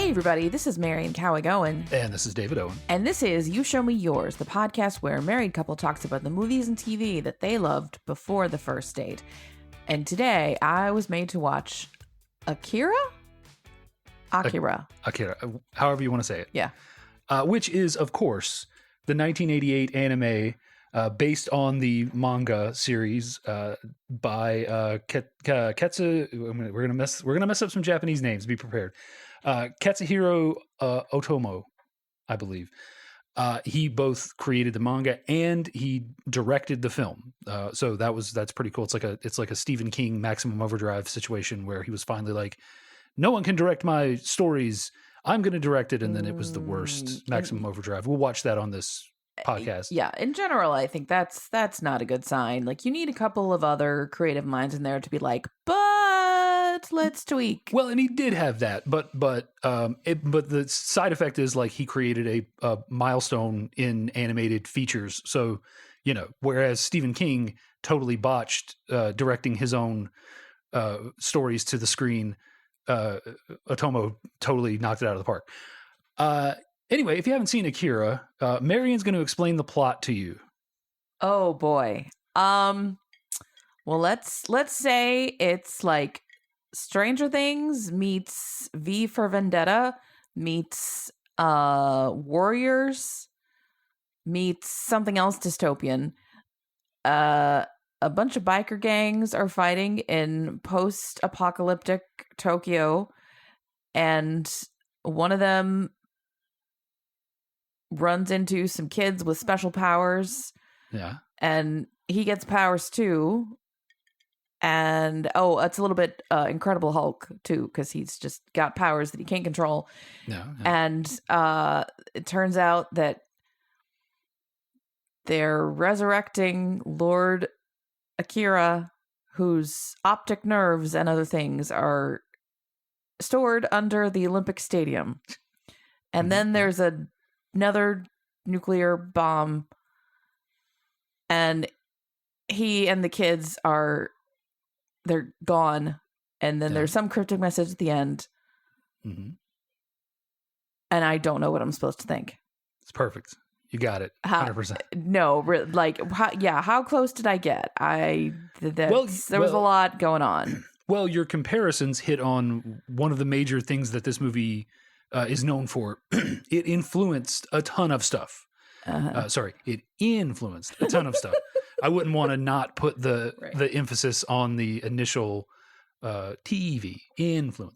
Hey everybody, this is Mary and Cowie Owen. And this is David Owen. And this is You Show Me Yours, the podcast where a married couple talks about the movies and TV that they loved before the first date. And today I was made to watch Akira? Akira. Akira, however you want to say it. Yeah. Which is, of course, the 1988 anime based on the manga series by Ketsu. We're gonna mess up some Japanese names. Be prepared. Katsuhiro Otomo, I believe. He both created the manga and he directed the film. So that's pretty cool. It's like a Stephen King Maximum Overdrive situation where he was finally like, no one can direct my stories. I'm going to direct it. And then it was the worst Maximum Overdrive. We'll watch that on this podcast. Yeah. In general, I think that's not a good sign. Like, you need a couple of other creative minds in there to be like, but let's tweak. Well, and he did have that, but the side effect is like he created a milestone in animated features. So, whereas Stephen King totally botched directing his own stories to the screen, Otomo totally knocked it out of the park. Anyway, if you haven't seen Akira, Marian's going to explain the plot to you. Oh boy. Well, let's say it's like Stranger Things meets V for Vendetta meets Warriors meets something else dystopian. A bunch of biker gangs are fighting in post-apocalyptic Tokyo, and one of them runs into some kids with special powers. Yeah. And he gets powers too. And it's a little bit Incredible Hulk too, because he's just got powers that he can't control. Yeah. And it turns out that they're resurrecting Lord Akira, whose optic nerves and other things are stored under the Olympic Stadium. And then there's another nuclear bomb, and he and the kids they're gone. And then there's some cryptic message at the end. Mm-hmm. And I don't know what I'm supposed to think. It's perfect. You got it. 100%. No, like, how close did I get? There was a lot going on. Well, your comparisons hit on one of the major things that this movie is known for. It influenced a ton of stuff. It influenced a ton of stuff. I wouldn't want to not put the emphasis on the initial TV influence.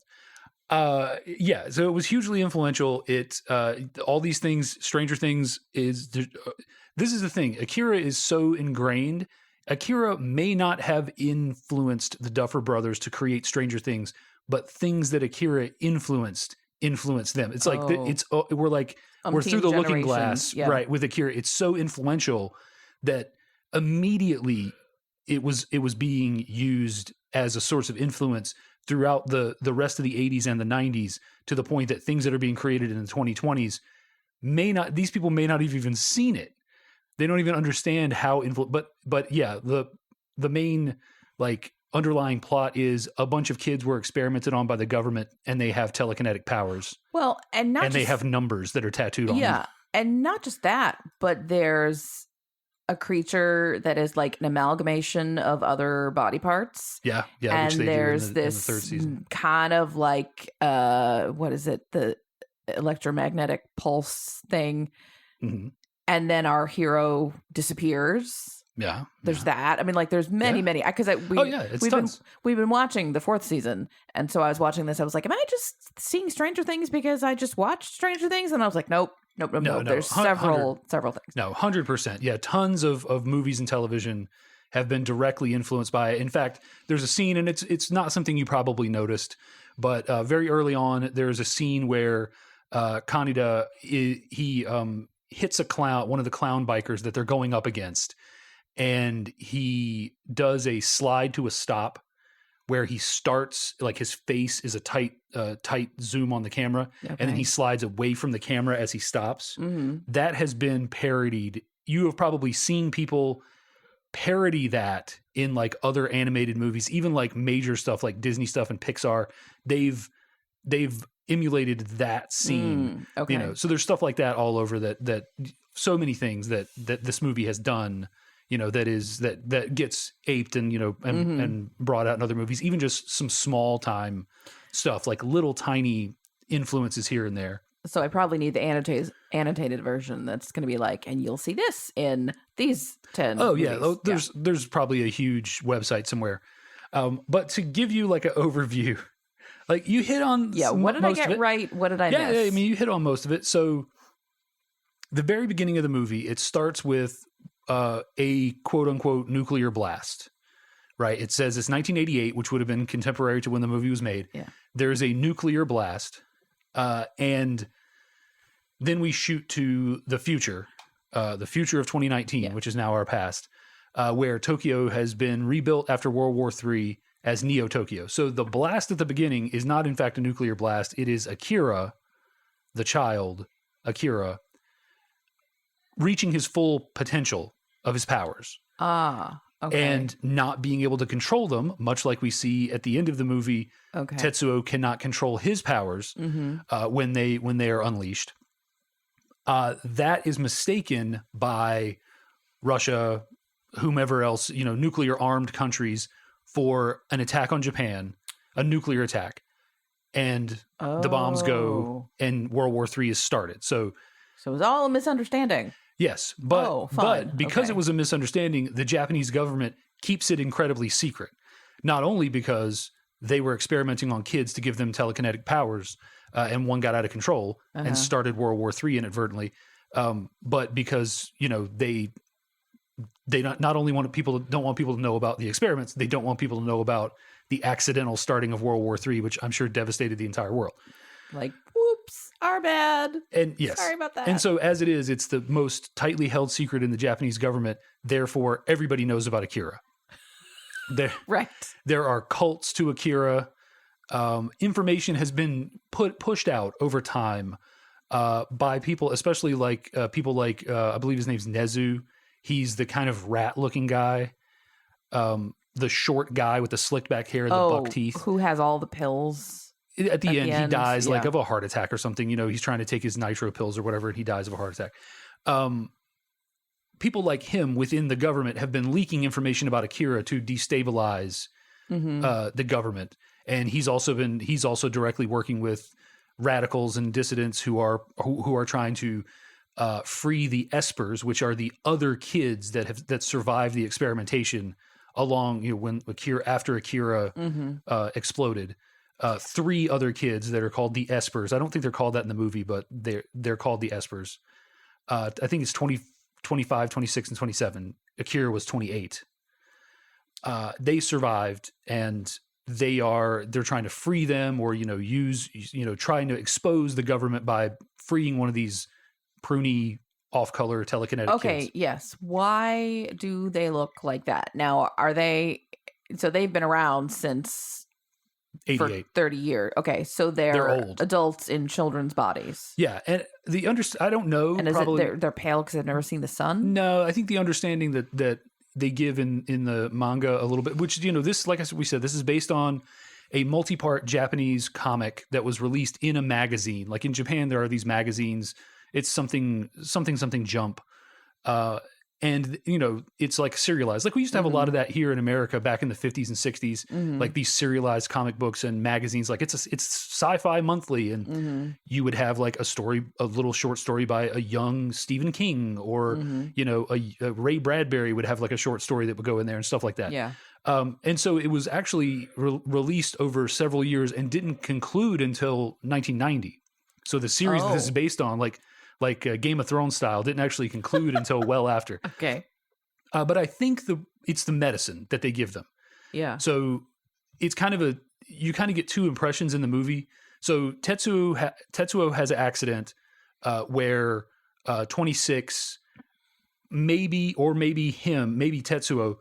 So it was hugely influential. It all these things, Stranger Things is this is the thing. Akira is so ingrained. Akira may not have influenced the Duffer Brothers to create Stranger Things, but things that Akira influenced them. It's like we're through the looking glass, right? With Akira, it's so influential that immediately it was being used as a source of influence throughout the rest of the 80s and the 90s, to the point that things that are being created in the 2020s these people may not have even seen it. They don't even understand how but yeah, the main like underlying plot is a bunch of kids were experimented on by the government, and they have telekinetic powers. Well, they have numbers that are tattooed on them. Yeah, and not just that, but there's a creature that is like an amalgamation of other body parts. Yeah. And which they there's do in the this third season. Kind of like what is it? The electromagnetic pulse thing. Mm-hmm. And then our hero disappears. Yeah. There's that. I mean, like, there's many, because we've been watching the fourth season, and so I was watching this. I was like, am I just seeing Stranger Things because I just watched Stranger Things? And I was like, nope. There's several things. No, 100%. Yeah, tons of movies and television have been directly influenced by it. In fact, there's a scene, and it's not something you probably noticed, but very early on, there's a scene where Kaneda he hits one of the clown bikers that they're going up against, and he does a slide to a stop where he starts, like, his face is a tight zoom on the camera, and then he slides away from the camera as he stops. Mm-hmm. That has been parodied. You have probably seen people parody that in like other animated movies, even like major stuff like Disney stuff and Pixar. They've they've emulated that scene. Okay. You know, so there's stuff like that all over that so many things that this movie has done, you know, that gets aped and, you know, and brought out in other movies, even just some small time stuff, like little tiny influences here and there. So I probably need the annotated version that's going to be like, and you'll see this in these 10 Oh, movies. yeah. There's probably a huge website somewhere. But to give you like an overview, like you hit on what did I get right? What did I miss? Yeah, I mean, you hit on most of it. So the very beginning of the movie, it starts with a quote-unquote nuclear blast, right? It says it's 1988, which would have been contemporary to when the movie was made. Yeah. There's a nuclear blast, and then we shoot to the future of 2019, which is now our past, where Tokyo has been rebuilt after World War III as Neo-Tokyo. So the blast at the beginning is not, in fact, a nuclear blast. It is Akira, the child, Akira, reaching his full potential of his powers. Okay. And not being able to control them, much like we see at the end of the movie. Okay. Tetsuo cannot control his powers when they are unleashed. That is mistaken by Russia, whomever else, you know, nuclear armed countries, for an attack on Japan, a nuclear attack, and the bombs go, and World War III is started. So it was all a misunderstanding. Yes, but because it was a misunderstanding, the Japanese government keeps it incredibly secret. Not only because they were experimenting on kids to give them telekinetic powers, and one got out of control and started World War III inadvertently, but because, you know, they not only don't want people to know about the experiments, they don't want people to know about the accidental starting of World War III, which I'm sure devastated the entire world. Like, whoops, our bad. And yes, sorry about that. And so as it is, it's the most tightly held secret in the Japanese government. Therefore, everybody knows about Akira. There are cults to Akira. Information has been pushed out over time by people, especially like people like I believe his name's Nezu. He's the kind of rat-looking guy, the short guy with the slicked back hair, the buck teeth, who has all the pills. At the end, he dies like of a heart attack or something. You know, he's trying to take his nitro pills or whatever, and he dies of a heart attack. People like him within the government have been leaking information about Akira to destabilize the government, and he's also directly working with radicals and dissidents who are trying to free the espers, which are the other kids that survived the experimentation along, you know, when after Akira exploded. 3 other kids that are called the espers. I don't think they're called that in the movie, but they're called the espers. I think it's 20, 25, 26, and 27. Akira was 28. They survived, and they're trying to free them, or, you know, trying to expose the government by freeing one of these pruny off-color telekinetic kids. Yes. Why do they look like that? Now, so they've been around since 88. For 30 years. Okay, so they're old adults in children's bodies. Yeah, and I don't know. And probably, is it they're pale because they've never seen the sun? No, I think the understanding that they give in the manga a little bit, which, you know, this, like we said, this is based on a multi-part Japanese comic that was released in a magazine. Like in Japan, there are these magazines. It's something Jump. And, you know, it's like serialized. Like we used to have a lot of that here in America back in the 50s and 60s, like these serialized comic books and magazines. Like it's Sci-Fi Monthly, and you would have like a little short story by a young Stephen King, or, you know, a Ray Bradbury would have like a short story that would go in there and stuff like that. Yeah. And so it was actually released over several years and didn't conclude until 1990. So the series that this is based on, like Game of Thrones style, didn't actually conclude until well after. Okay. But I think it's the medicine that they give them. Yeah. So it's you kind of get 2 impressions in the movie. So Tetsuo has an accident where 26, maybe Tetsuo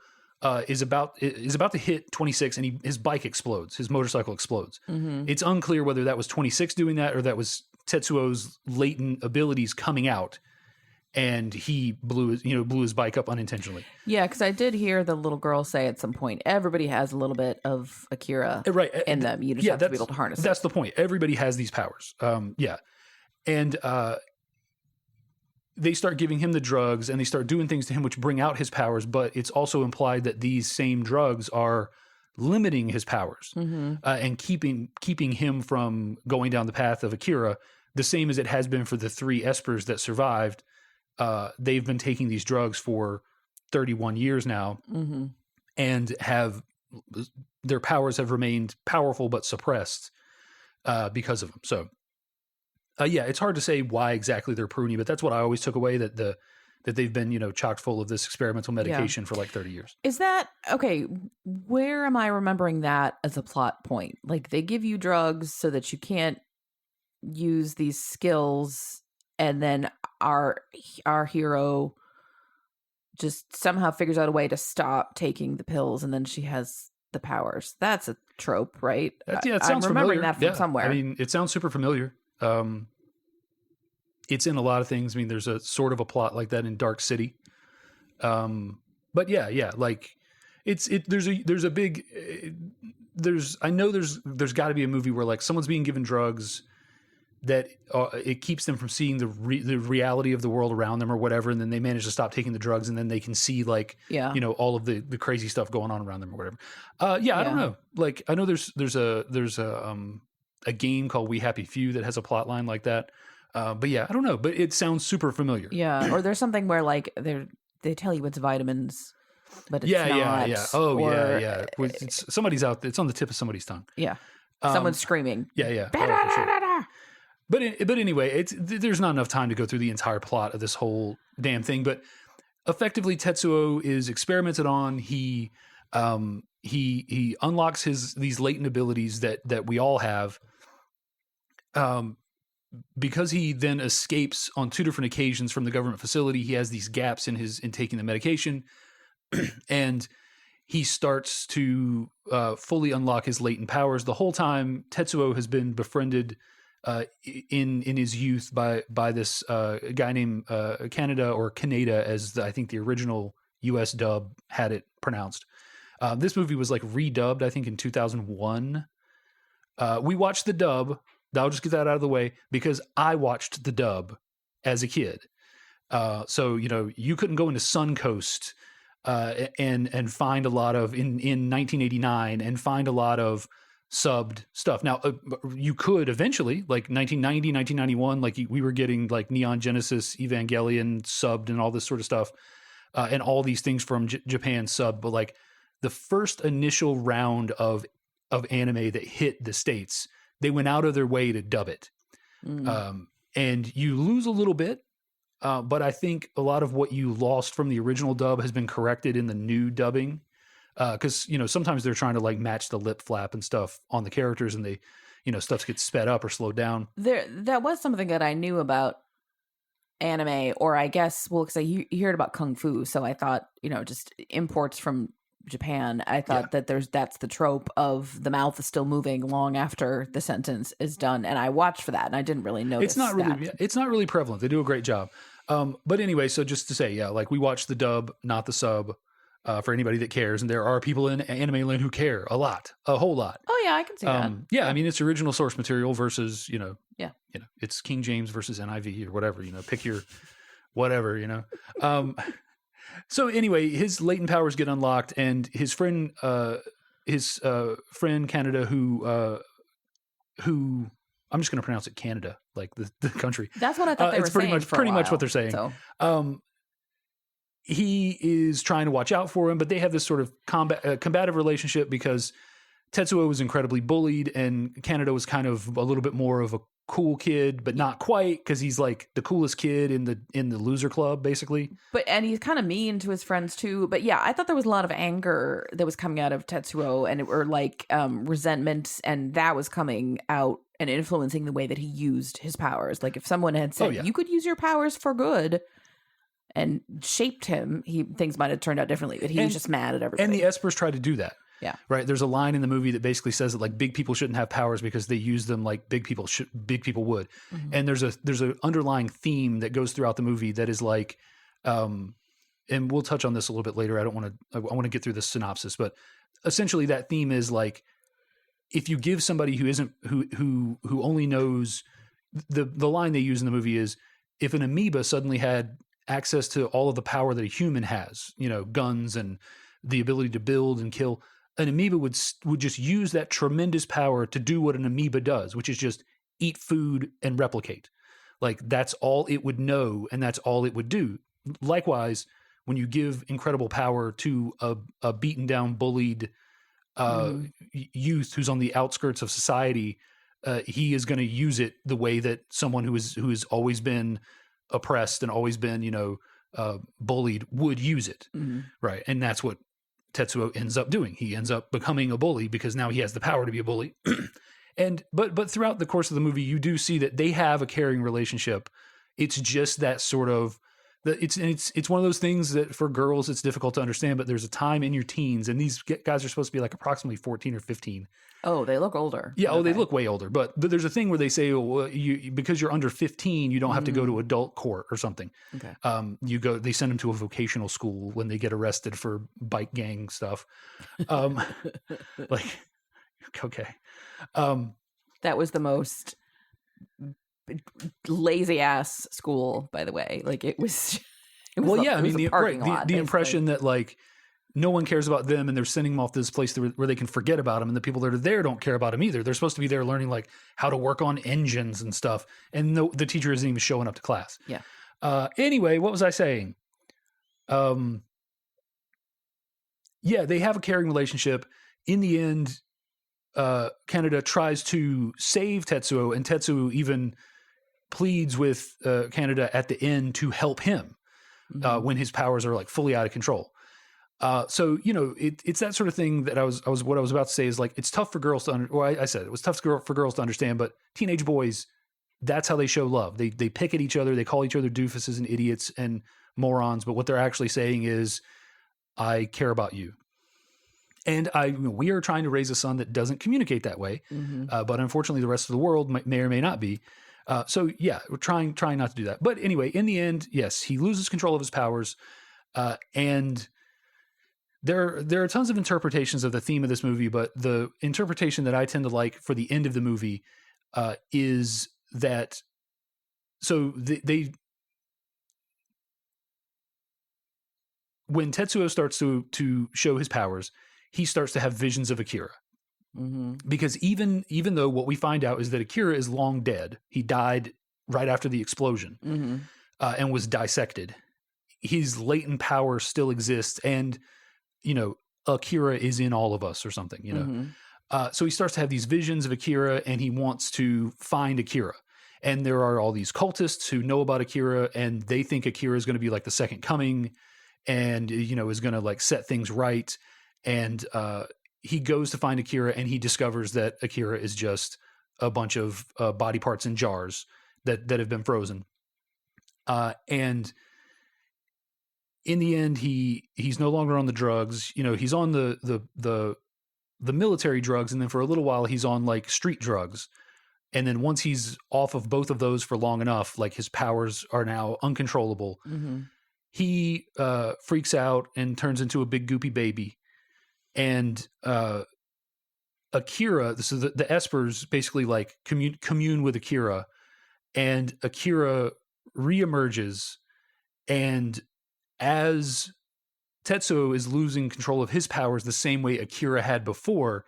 is about to hit 26, and his bike explodes. His motorcycle explodes. It's unclear whether that was 26 doing that or that was Tetsuo's latent abilities coming out and he blew his bike up unintentionally. Yeah, because I did hear the little girl say at some point, everybody has a little bit of Akira in them. You just have to be able to harness it. That's the point. Everybody has these powers. And they start giving him the drugs, and they start doing things to him which bring out his powers, but it's also implied that these same drugs are limiting his powers and keeping him from going down the path of Akira, the same as it has been for the 3 espers that survived. They've been taking these drugs for 31 years now and their powers have remained powerful but suppressed because of them. So, it's hard to say why exactly they're pruny, but that's what I always took away, that they've been, chock full of this experimental medication for like 30 years. Is that, okay, where am I remembering that as a plot point? Like, they give you drugs so that you can't use these skills, and then our hero just somehow figures out a way to stop taking the pills, and then she has the powers. That's a trope, right? It sounds I'm remembering familiar. that from somewhere. I mean, it sounds super familiar. It's in a lot of things. I mean, there's a sort of a plot like that in Dark City. But like there's a big, I know there's gotta be a movie where like someone's being given drugs that it keeps them from seeing the reality of the world around them or whatever. And then they manage to stop taking the drugs, and then they can see like, all of the crazy stuff going on around them or whatever. I don't know. Like, I know there's a game called We Happy Few that has a plot line like that. But I don't know, but it sounds super familiar. Yeah. Or there's something where like they tell you it's vitamins, but it's not. Yeah. Oh, yeah. It's somebody's out there. It's on the tip of somebody's tongue. Yeah. Someone's screaming. Yeah. Oh, for sure. But anyway, there's not enough time to go through the entire plot of this whole damn thing. But effectively, Tetsuo is experimented on. He unlocks these latent abilities that we all have. Because he then escapes on 2 different occasions from the government facility, he has these gaps in taking the medication, and he starts to fully unlock his latent powers. The whole time, Tetsuo has been befriended in his youth by this guy named Kaneda, or Kaneda, as I think the original U.S. dub had it pronounced. This movie was like redubbed, I think, in 2001. We watched the dub. I'll just get that out of the way, because I watched the dub as a kid. So, you couldn't go into Suncoast and find a lot of, in 1989, and find a lot of subbed stuff. Now, you could eventually, like 1990, 1991, like we were getting like Neon Genesis Evangelion subbed and all this sort of stuff, and all these things from Japan subbed. But like the first initial round of anime that hit the States, they went out of their way to dub it. And you lose a little bit, but I think a lot of what you lost from the original dub has been corrected in the new dubbing. Because, sometimes they're trying to like match the lip flap and stuff on the characters, and they, stuff gets sped up or slowed down. That was something that I knew about anime, or I guess, because you heard about Kung Fu. So I thought, just imports from Japan. I thought that that's the trope of the mouth is still moving long after the sentence is done. And I watched for that, and I didn't really notice it's not really prevalent. They do a great job. But anyway, so just to say, like we watched the dub, not the sub. For anybody that cares, and there are people in anime land who care a whole lot. Oh yeah, I can see that. Yeah, I mean, it's original source material versus, it's King James versus NIV or whatever, pick your whatever, So anyway, his latent powers get unlocked, and his friend Kaneda, who I'm just going to pronounce it Canada, like the country. That's what I thought they were saying. It's pretty much what they're saying. So. He is trying to watch out for him, but they have this sort of combative relationship, because Tetsuo was incredibly bullied, and Kaneda was kind of a little bit more of a cool kid, but not quite, because he's like the coolest kid in the loser club, basically. And he's kind of mean to his friends too. But yeah, I thought there was a lot of anger that was coming out of Tetsuo, and it were like resentment, and that was coming out and influencing the way that he used his powers. Like if someone had said, you could use your powers for good, and shaped him, things might have turned out differently, but he was just mad at everybody. And the espers tried to do that. Yeah. Right. There's a line in the movie that basically says that like big people shouldn't have powers because they use them like big people would. Mhm. And there's a underlying theme that goes throughout the movie that is like, and we'll touch on this a little bit later. I want to get through the synopsis, but essentially that theme is like, if you give somebody who only knows the line they use in the movie is, if an amoeba suddenly had access to all of the power that a human has, guns and the ability to build and kill, an amoeba would just use that tremendous power to do what an amoeba does, which is just eat food and replicate. Like that's all it would know, and that's all it would do. Likewise, when you give incredible power to a beaten down, bullied youth who's on the outskirts of society, he is going to use it the way that someone who has always been oppressed and always been bullied would use it. Mm-hmm. Right. And that's what Tetsuo ends up doing. He ends up becoming a bully because now he has the power to be a bully. But throughout the course of the movie, you do see that they have a caring relationship. It's just that sort of it's one of those things that for girls it's difficult to understand. But there's a time in your teens, and these guys are supposed to be like approximately 14 or 15. Oh, they look older. Yeah. Okay. Oh, they look way older. But there's a thing where they say, well, because you're under 15, you don't have to go to adult court or something. Okay. They send them to a vocational school when they get arrested for bike gang stuff. Like, okay. That was the most lazy ass school, by the way. Like it was. Well, yeah. I mean, the impression like, that like no one cares about them, and they're sending them off to this place where they can forget about them, and the people that are there don't care about them either. They're supposed to be there learning like how to work on engines and stuff, and the teacher isn't even showing up to class. Yeah. Anyway, what was I saying? Yeah, they have a caring relationship. In the end, Kaneda tries to save Tetsuo, and Tetsuo even pleads with Kaneda at the end to help him when his powers are like fully out of control. So it's that sort of thing that what I was about to say is like it's tough for girls to I said it was tough for girls to understand, but teenage boys, that's how they show love. They pick at each other, they call each other doofuses and idiots and morons, but what they're actually saying is, I care about you. And we are trying to raise a son that doesn't communicate that way, but unfortunately the rest of the world may or may not be. So yeah, we're trying not to do that. But anyway, in the end, yes, he loses control of his powers, and there are tons of interpretations of the theme of this movie, but the interpretation that I tend to like for the end of the movie is that when Tetsuo starts to show his powers, he starts to have visions of Akira. Because even though what we find out is that Akira is long dead, he died right after the explosion and was dissected. His latent power still exists, and Akira is in all of us or something. So he starts to have these visions of Akira, and he wants to find Akira. And there are all these cultists who know about Akira, and they think Akira is going to be like the second coming, and is going to like set things right. And he goes to find Akira, and he discovers that Akira is just a bunch of body parts in jars that have been frozen. And in the end, he's no longer on the drugs. He's on the military drugs, and then for a little while he's on like street drugs. And then once he's off of both of those for long enough, like his powers are now uncontrollable. He freaks out and turns into a big goopy baby. And Akira, so the Espers basically like commune with Akira, and Akira reemerges. And as Tetsuo is losing control of his powers the same way Akira had before,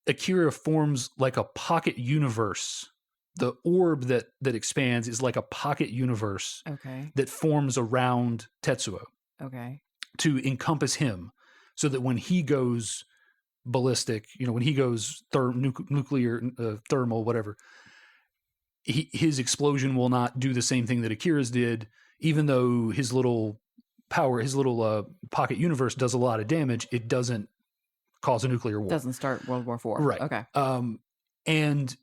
Akira forms like a pocket universe. The orb that expands is like a pocket universe that forms around Tetsuo to encompass him, so that when he goes ballistic, when he goes nuclear, thermal, whatever, his explosion will not do the same thing that Akira's did, even though his little pocket universe does a lot of damage. It doesn't cause a nuclear war. Doesn't start World War IV. Right. Okay. And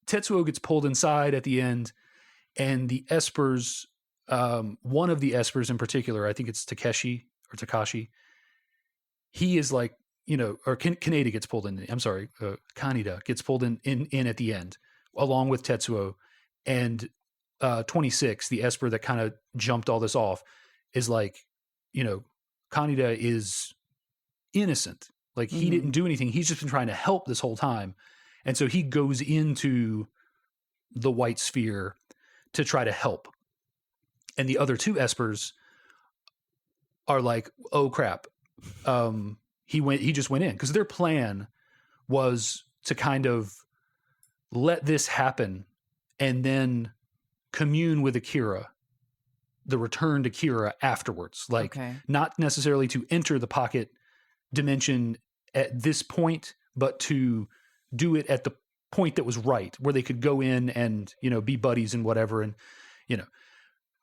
Tetsuo gets pulled inside at the end, and the Espers, one of the Espers in particular, I think it's Takashi, he is like or Kaneda gets pulled in. I'm sorry, Kaneda gets pulled in at the end, along with Tetsuo, and 26, the Esper that kind of jumped all this off, is like, Kaneda is innocent. Like, he didn't do anything. He's just been trying to help this whole time. And so he goes into the white sphere to try to help. And the other two Espers are like, oh crap. He just went in, because their plan was to kind of let this happen and then commune with Akira, the returned Akira, afterwards. Like, not necessarily to enter the pocket dimension at this point, but to do it at the point that was right, where they could go in and, be buddies and whatever. And,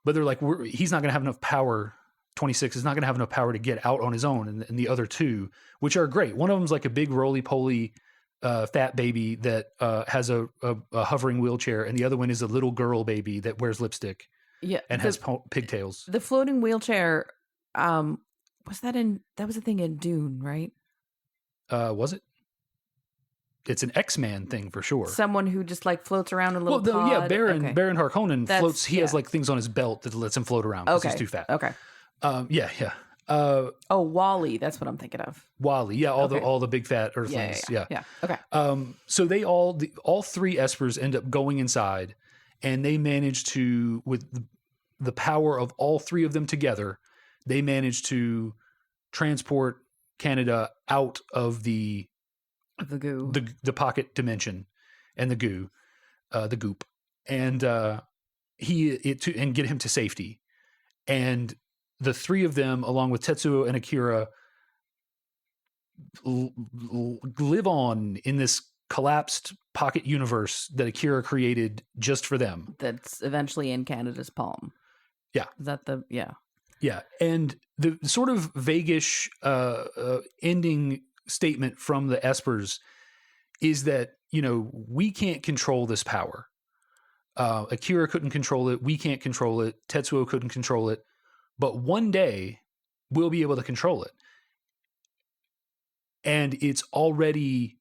but they're like, he's not going to have enough power. 26 is not going to have enough power to get out on his own. And the other two, which are great. One of them's like a big roly-poly fat baby that has a hovering wheelchair, and the other one is a little girl baby that wears lipstick and has pigtails. The floating wheelchair, that was a thing in Dune, right? Was it? It's an X-Man thing for sure. Someone who just like floats around in a little pod. Yeah, Baron Harkonnen floats. He has like things on his belt that lets him float around because he's too fat. Okay. Yeah. Wally, that's what I'm thinking of. Wally, yeah, all the big fat Earthlings, yeah. Okay. So they all three Espers end up going inside, and they manage to, with the power of all three of them together, they manage to transport Kaneda out of the goo, the pocket dimension, and the goo, the goop, and get him to safety, and the three of them, along with Tetsuo and Akira, live on in this collapsed pocket universe that Akira created just for them. That's eventually in Kaneda's palm. Yeah. Is that yeah. Yeah. And the sort of vaguish ending statement from the Espers is that, we can't control this power. Akira couldn't control it. We can't control it. Tetsuo couldn't control it. But one day we'll be able to control it. And it's already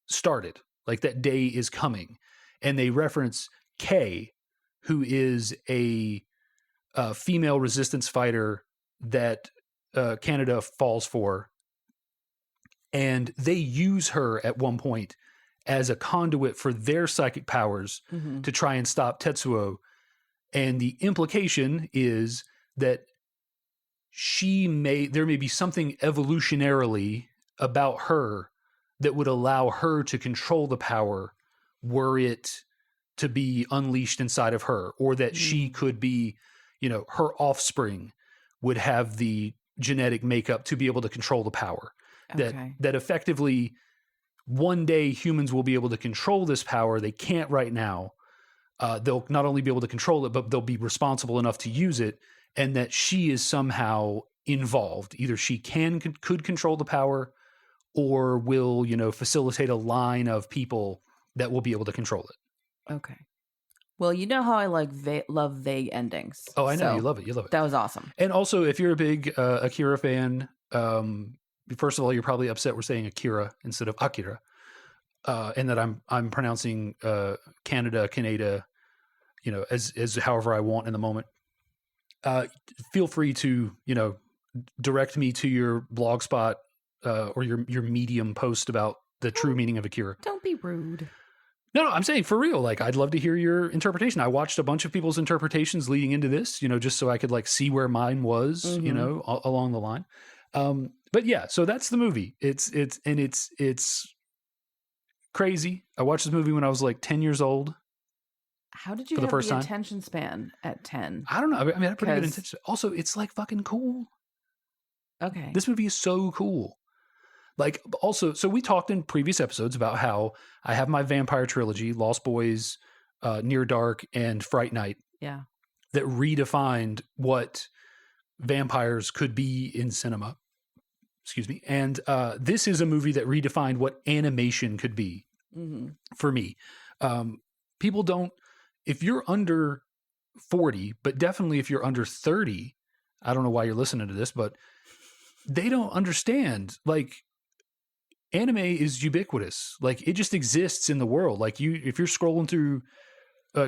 started. Like, that day is coming. And they reference Kay, who is a female resistance fighter that Kaneda falls for. And they use her at one point as a conduit for their psychic powers to try and stop Tetsuo. And the implication is that there may be something evolutionarily about her that would allow her to control the power were it to be unleashed inside of her, or that she could be, her offspring would have the genetic makeup to be able to control the power. That effectively one day humans will be able to control this power. They can't right now. They'll not only be able to control it, but they'll be responsible enough to use it. And that she is somehow involved. Either she could control the power, or will, facilitate a line of people that will be able to control it. Okay. Well, you know how I love vague endings. Oh, I know. So you love it. That was awesome. And also, if you're a big Akira fan, first of all, you're probably upset we're saying Akira instead of Akira. And that I'm pronouncing Kaneda, as however I want in the moment. Feel free to, direct me to your blog spot or your Medium post about the true meaning of Akira. Don't be rude. No, I'm saying for real. Like, I'd love to hear your interpretation. I watched a bunch of people's interpretations leading into this, just so I could like see where mine was, along the line. But yeah, so that's the movie. It's crazy. I watched this movie when I was like 10 years old. How did you have the attention span at 10? I don't know. I mean, I had pretty good attention. Also, it's like fucking cool. Okay. This movie is so cool. Like, also, so we talked in previous episodes about how I have my vampire trilogy, Lost Boys, Near Dark, and Fright Night. Yeah. That redefined what vampires could be in cinema. Excuse me. And this is a movie that redefined what animation could be for me. People don't, if you're under 40, but definitely if you're under 30, I don't know why you're listening to this, but they don't understand. Like, anime is ubiquitous. Like, it just exists in the world. Like, if you're scrolling through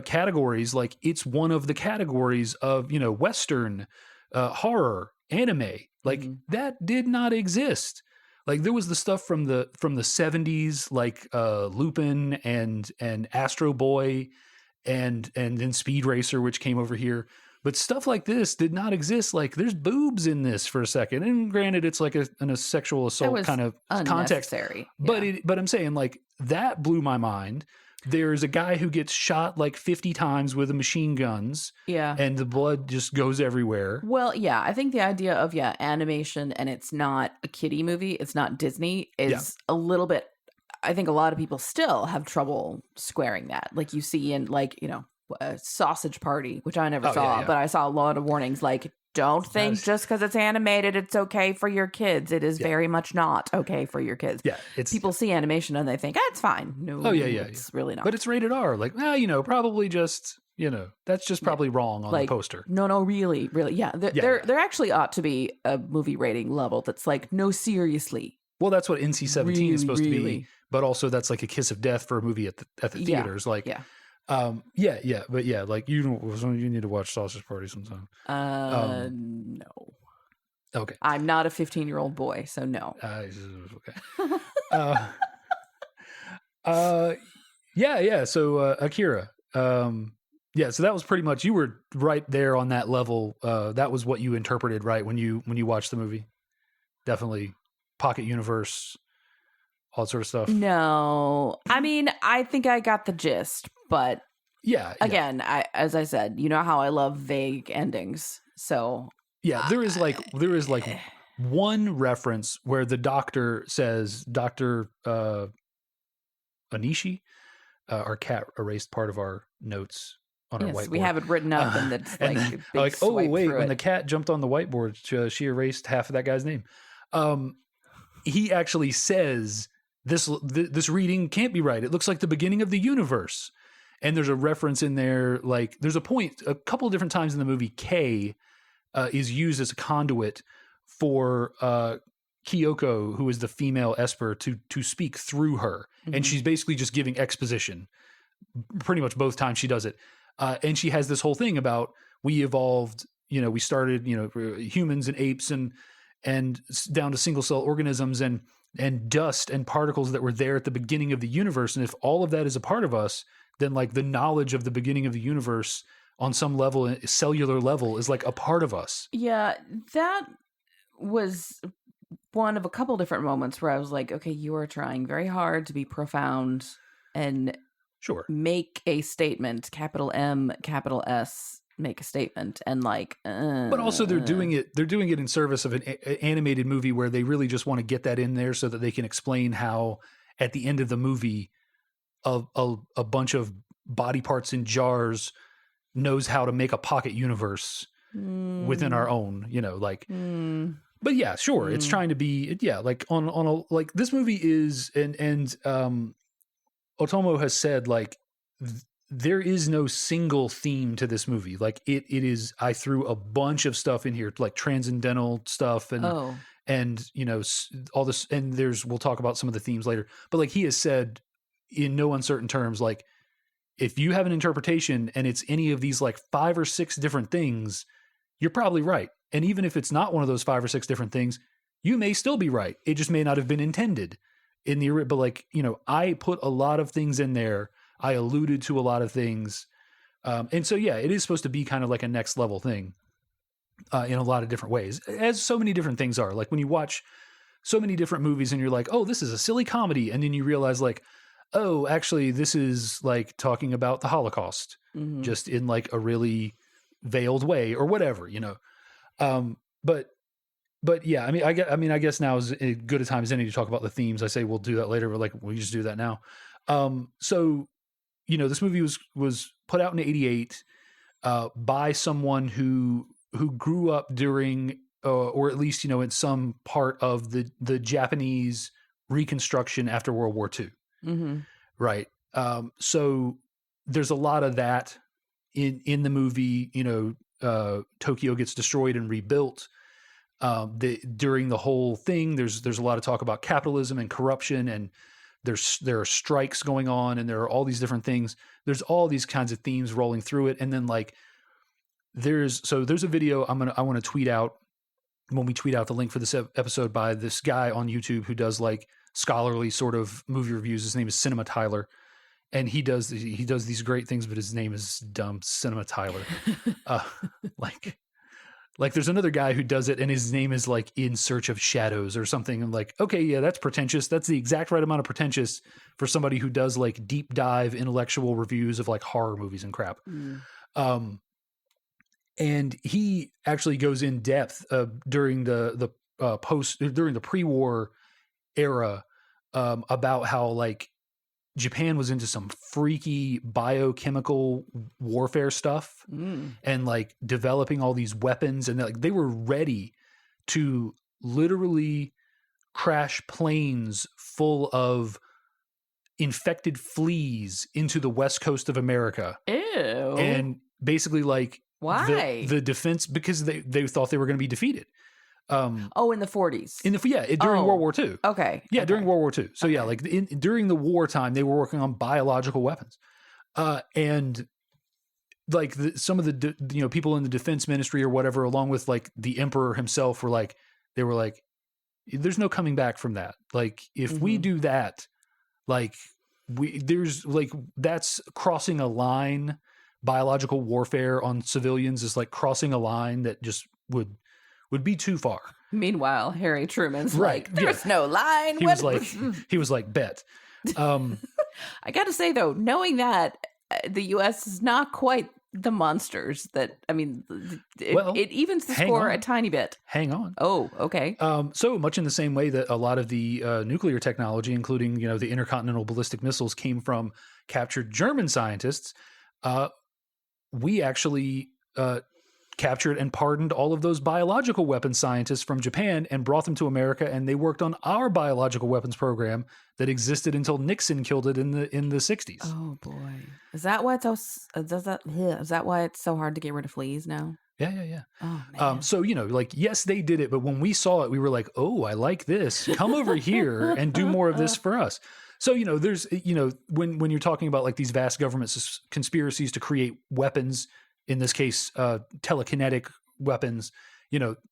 categories, like, it's one of the categories of, Western, horror, anime. Like, that did not exist. Like, there was the stuff from the 70s, like Lupin and Astro Boy and then Speed Racer, which came over here. But stuff like this did not exist. Like, there's boobs in this for a second, and granted, it's like in a sexual assault kind of context. But I'm saying, like, that blew my mind. There's a guy who gets shot like 50 times with machine guns. Yeah. And the blood just goes everywhere. Well, yeah, I think the idea of, animation, and it's not a kiddie movie, it's not Disney, is a little bit, I think a lot of people still have trouble squaring that. Like, you see in, like, Sausage Party, which I never saw, but I saw a lot of warnings, like, don't think just because it's animated, it's okay for your kids. It is very much not okay for your kids. Yeah, people see animation and they think, it's fine. No, it's really not. But it's rated R. Like, probably just, that's just probably wrong on the poster. No, really. Yeah. There actually ought to be a movie rating level that's like, no, seriously. Well, that's what NC-17 is supposed to be. But also that's like a kiss of death for a movie at the theaters. Like, but like, you need to watch Sausage Party sometime. No. Okay. I'm not a 15-year-old boy, so no. Okay. So Akira. So that was pretty much, you were right there on that level. That was what you interpreted, right, when you watched the movie. Definitely pocket universe, all that sort of stuff. No, I mean, I think I got the gist, but again, as I said, you know how I love vague endings, so there is like one reference where the doctor says, Dr. Anishi, our cat erased part of our notes on our whiteboard. We have it written up, and it's like, and like, oh wait, when the cat jumped on the whiteboard, she erased half of that guy's name. He actually says, this reading can't be right. It looks like the beginning of the universe. And there's a reference in there, like, there's a point, a couple of different times in the movie, K is used as a conduit for Kyoko, who is the female Esper, to speak through her. Mm-hmm. And she's basically just giving exposition pretty much both times she does it. And she has this whole thing about, we evolved, we started, humans and apes and down to single cell organisms and dust and particles that were there at the beginning of the universe. And if all of that is a part of us, then like the knowledge of the beginning of the universe on some level, cellular level, is like a part of us. Yeah, that was one of a couple different moments where I was like, okay, you are trying very hard to be profound and make a statement, capital M, capital S, make a statement, and like, but also they're doing it in service of an animated movie where they really just want to get that in there so that they can explain how at the end of the movie a bunch of body parts in jars knows how to make a pocket universe within our own, but yeah, sure. It's trying to be, like on a, like, this movie is, and Otomo has said, like, there is no single theme to this movie. Like, it is, I threw a bunch of stuff in here, like transcendental stuff and all this, and we'll talk about some of the themes later, but like, he has said in no uncertain terms, like, if you have an interpretation and it's any of these like 5 or 6 different things, you're probably right. And even if it's not one of those 5 or 6 different things, you may still be right. It just may not have been intended in the, but like, I put a lot of things in there. I alluded to a lot of things. And so, it is supposed to be kind of like a next level thing in a lot of different ways, as so many different things are. Like, when you watch so many different movies and you're like, oh, this is a silly comedy. And then you realize, like, oh, actually, this is like talking about the Holocaust, just in like a really veiled way or whatever, But yeah, I guess now is as good a time as any to talk about the themes. I say we'll do that later, but like, we just do that now. So, this movie was put out in '88 by someone who grew up during, or at least, in some part of the Japanese Reconstruction after World War II. Mm-hmm. Right. So there's a lot of that in the movie. Tokyo gets destroyed and rebuilt. During the whole thing, there's a lot of talk about capitalism and corruption, and there are strikes going on, and there are all these different things. There's all these kinds of themes rolling through it, and then like there's a video I want to tweet out when we tweet out the link for this episode by this guy on YouTube who does like scholarly sort of movie reviews. His name is Cinema Tyler, and he does these great things, but his name is dumb, Cinema Tyler. Like there's another guy who does it and his name is like In Search of Shadows or something. I'm like, okay, yeah, that's pretentious. That's the exact right amount of pretentious for somebody who does like deep dive intellectual reviews of like horror movies and crap. And he actually goes in depth during the pre-war era about how like Japan was into some freaky biochemical warfare stuff and like developing all these weapons, and like they were ready to literally crash planes full of infected fleas into the west coast of America. Ew. And basically like why the defense, because they thought they were going to be defeated. In the 40s. During World War II. Okay. Yeah, okay. during World War II. So yeah, like during the wartime, they were working on biological weapons, and like some of the people in the defense ministry or whatever, along with like the emperor himself, were like there's no coming back from that. Like if we do that, like that's crossing a line. Biological warfare on civilians is like crossing a line that just would be too far. Meanwhile, Harry Truman's right. like, there's no line. He was like, bet. I got to say, though, knowing that the U.S. is not quite the monsters that, I mean, it evens the score a tiny bit. Hang on. Oh, okay. So much in the same way that a lot of the nuclear technology, including, the intercontinental ballistic missiles, came from captured German scientists, we actually captured and pardoned all of those biological weapons scientists from Japan and brought them to America, and they worked on our biological weapons program that existed until Nixon killed it in the 60s. Oh boy. Is that why is that why it's so hard to get rid of fleas now? Yeah. Oh man. So, like, yes, they did it, but when we saw it, we were like, oh, I like this. Come over here and do more of this for us. So, there's, when you're talking about like these vast government conspiracies to create weapons, in this case, telekinetic weapons,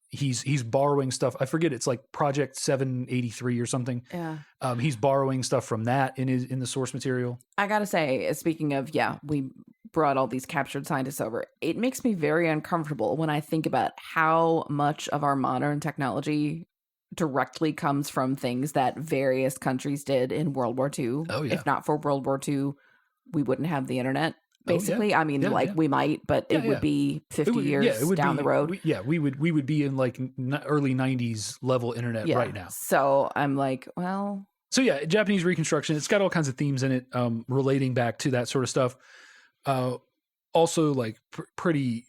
he's borrowing stuff. I forget, it's like Project 783 or something. Yeah. He's borrowing stuff from that in the source material. I gotta say, speaking of, we brought all these captured scientists over. It makes me very uncomfortable when I think about how much of our modern technology directly comes from things that various countries did in World War II. Oh, yeah. If not for World War II, we wouldn't have the internet. Basically, I mean, we might, but it would be 50 years down the road. We would be in like early 90s level internet right now. So I'm like, well. So yeah, Japanese Reconstruction, it's got all kinds of themes in it relating back to that sort of stuff. Also, like pretty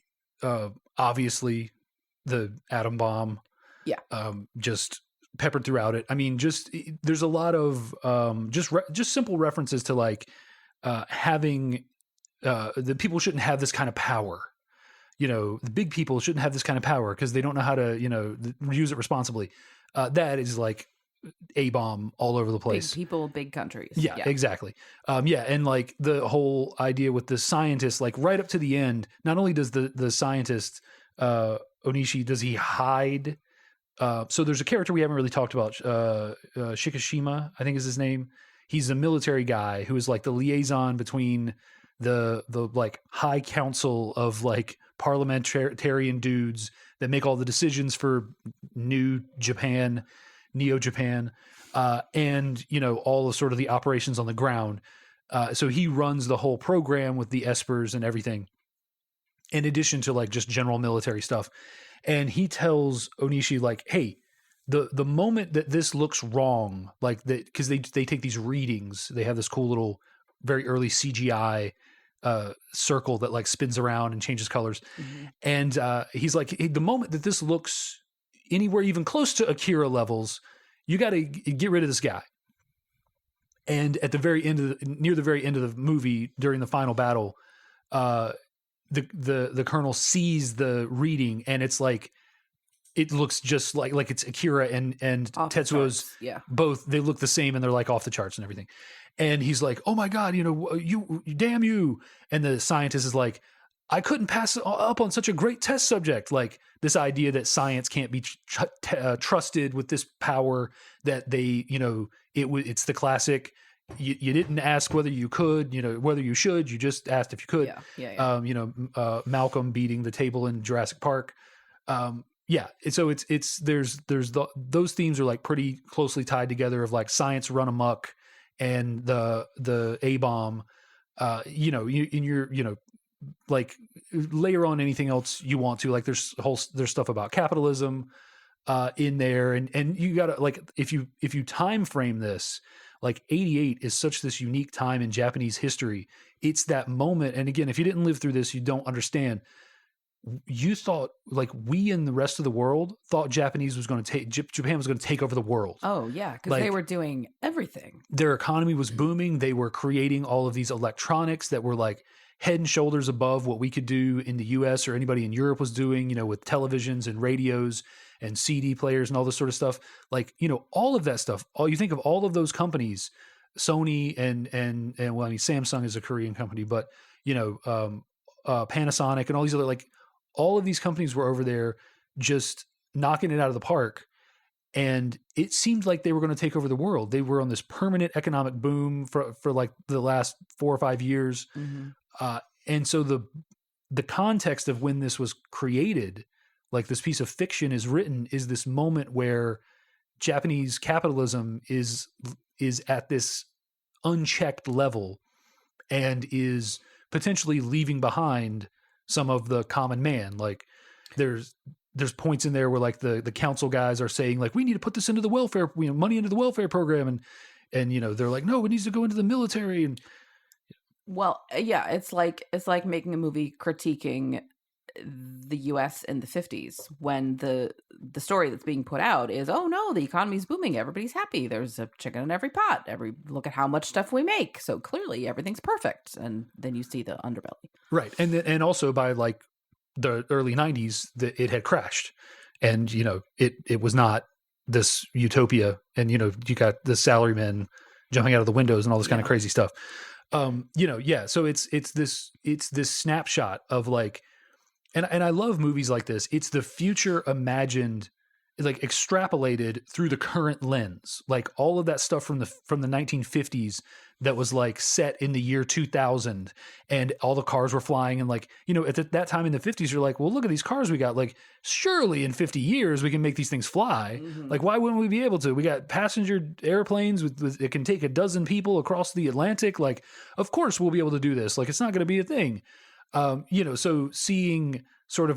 obviously the atom bomb. Yeah. Just peppered throughout it. I mean, there's a lot of just simple references to like having the people shouldn't have this kind of power. The big people shouldn't have this kind of power because they don't know how to, use it responsibly. That is like A-bomb all over the place. Big people, big countries. Yeah, exactly. And like the whole idea with the scientist, like right up to the end, not only does the scientist, Onishi, does he hide? So there's a character we haven't really talked about, Shikishima, I think is his name. He's a military guy who is like the liaison between the like high council of like parliamentarian dudes that make all the decisions for Neo Japan, and all of sort of the operations on the ground. So he runs the whole program with the espers and everything, in addition to like just general military stuff. And he tells Onishi like, hey, the moment that this looks wrong, like that, because they take these readings, they have this cool little very early CGI circle that like spins around and changes colors. Mm-hmm. And he's like, hey, the moment that this looks anywhere even close to Akira levels, you got to get rid of this guy. And at the very end near the very end of the movie, during the final battle, the colonel sees the reading, and it's like it looks just like it's Akira and Off the Tetsuo's charts, yeah. both. They look the same and they're like off the charts and everything. And he's like, "Oh my god, you damn you!" And the scientist is like, "I couldn't pass up on such a great test subject." Like this idea that science can't be trusted with this power, that they, it's the classic. You didn't ask whether you could, whether you should. You just asked if you could. Yeah. Malcolm beating the table in Jurassic Park. So those themes are like pretty closely tied together, of like science run amok and the A-bomb. Like layer on anything else you want to. Like there's stuff about capitalism in there, and you gotta, like, if you time frame this, like 88 is such this unique time in Japanese history. It's that moment, and again, if you didn't live through this, you don't understand. You thought, like, we and the rest of the world thought Japan was going to take over the world. Oh yeah, because Like, they were doing everything. Their economy was booming. They were creating all of these electronics that were like head and shoulders above what we could do in the US or anybody in Europe was doing, with televisions and radios and CD players and all this sort of stuff. Like, all of that stuff. All you think of all of those companies, Sony and well, I mean, Samsung is a Korean company, but Panasonic and all these other, like, all of these companies were over there just knocking it out of the park. And it seemed like they were going to take over the world. They were on this permanent economic boom for like the last 4 or 5 years. Mm-hmm. And so the context of when this was created, like this piece of fiction is written, is this moment where Japanese capitalism is at this unchecked level and is potentially leaving behind some of the common man. Like there's points in there where like the council guys are saying, like, we need to put this into the welfare, money into the welfare program. And they're like, no, it needs to go into the military. And well, yeah, it's like making a movie critiquing the US in the 50s, when the story that's being put out is, oh no, the economy's booming, everybody's happy, there's a chicken in every pot, look at how much stuff we make, so clearly everything's perfect. And then you see the underbelly. Right. And also by like the early 90s, it had crashed, and it was not this utopia, and you got the salarymen jumping out of the windows and all this kind of crazy stuff. So it's this snapshot of like, and I love movies like this. It's the future imagined, like extrapolated through the current lens. Like all of that stuff from the 1950s that was like set in the year 2000, and all the cars were flying, and like, at that time in the 50s, you're like, well, look at these cars we got. Like, surely in 50 years we can make these things fly. Mm-hmm. Like, why wouldn't we be able to? We got passenger airplanes with it can take a dozen people across the Atlantic. Like, of course we'll be able to do this. Like, it's not going to be a thing. So seeing sort of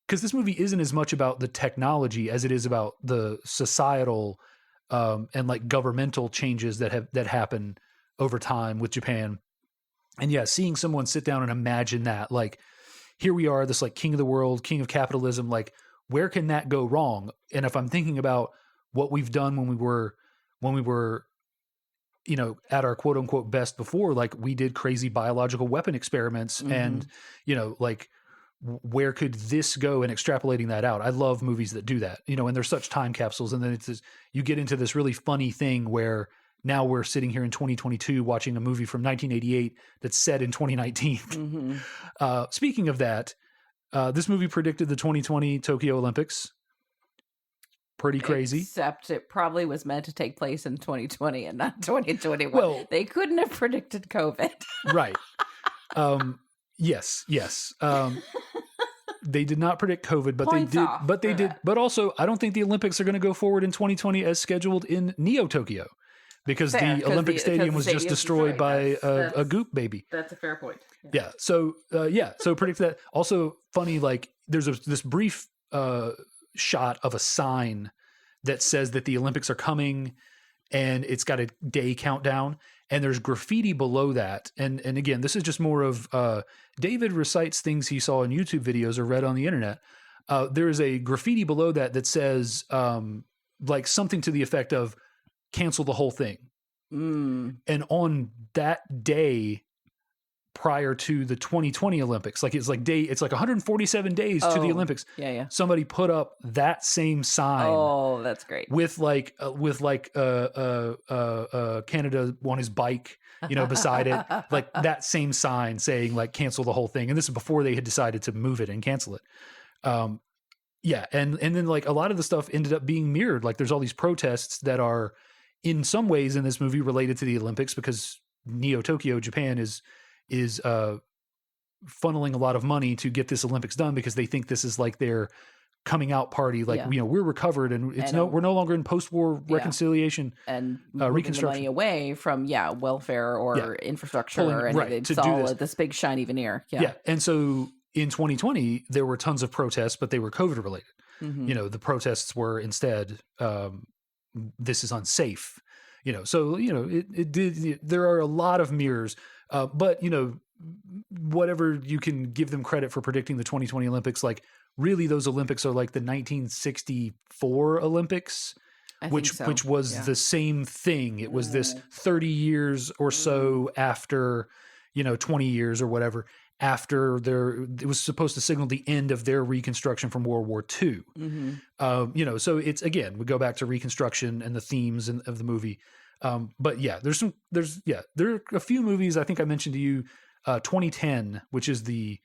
because this movie isn't as much about the technology as it is about the societal and like governmental changes that happen over time with Japan. And yeah, seeing someone sit down and imagine that, like, here we are, this like king of the world, king of capitalism, like, where can that go wrong? And if I'm thinking about what we've done when we were at our quote unquote best before, like we did crazy biological weapon experiments, mm-hmm. and like, where could this go, and extrapolating that out. I love movies that do that, and they're such time capsules. And then you get into this really funny thing where now we're sitting here in 2022 watching a movie from 1988 that's set in 2019. Mm-hmm. Speaking of that, this movie predicted the 2020 Tokyo Olympics. Pretty crazy. Except it probably was meant to take place in 2020 and not 2021. Well, they couldn't have predicted COVID. Right. Yes. They did not predict COVID, but Points they did. But they did. That. But also, I don't think the Olympics are going to go forward in 2020 as scheduled in Neo Tokyo, because the Olympic Stadium was just destroyed by a goop baby. That's a fair point. Yeah. So So predict that. Also funny, like there's this brief shot of a sign that says that the Olympics are coming, and it's got a day countdown, and there's graffiti below that. And again, this is just more of David recites things he saw in YouTube videos or read on the internet. There is a graffiti below that says like something to the effect of cancel the whole thing. And on that day, prior to the 2020 Olympics. Like it's like 147 days to the Olympics. Yeah. Somebody put up that same sign. Oh, that's great. With Canada on his bike, beside it, like that same sign saying like cancel the whole thing. And this is before they had decided to move it and cancel it. Yeah. And then like a lot of the stuff ended up being mirrored. Like there's all these protests that are in some ways in this movie related to the Olympics because Neo Tokyo, Japan is funneling a lot of money to get this Olympics done because they think this is like their coming out party. Like, we're recovered and we're no longer in post-war reconciliation and moving the money away from welfare or infrastructure or anything. It's all this big shiny veneer. Yeah. And so in 2020, there were tons of protests, but they were COVID related. Mm-hmm. The protests were instead, this is unsafe. So it did. There are a lot of mirrors, but whatever you can give them credit for predicting the 2020 Olympics, like really those Olympics are like the 1964 Olympics, which was the same thing. It was this 30 years or so after, 20 years or whatever after it was supposed to signal the end of their reconstruction from World War II. Mm-hmm. So it's, again, we go back to reconstruction and the themes of the movie. But yeah, there are a few movies. I think I mentioned to you, 2010, which is the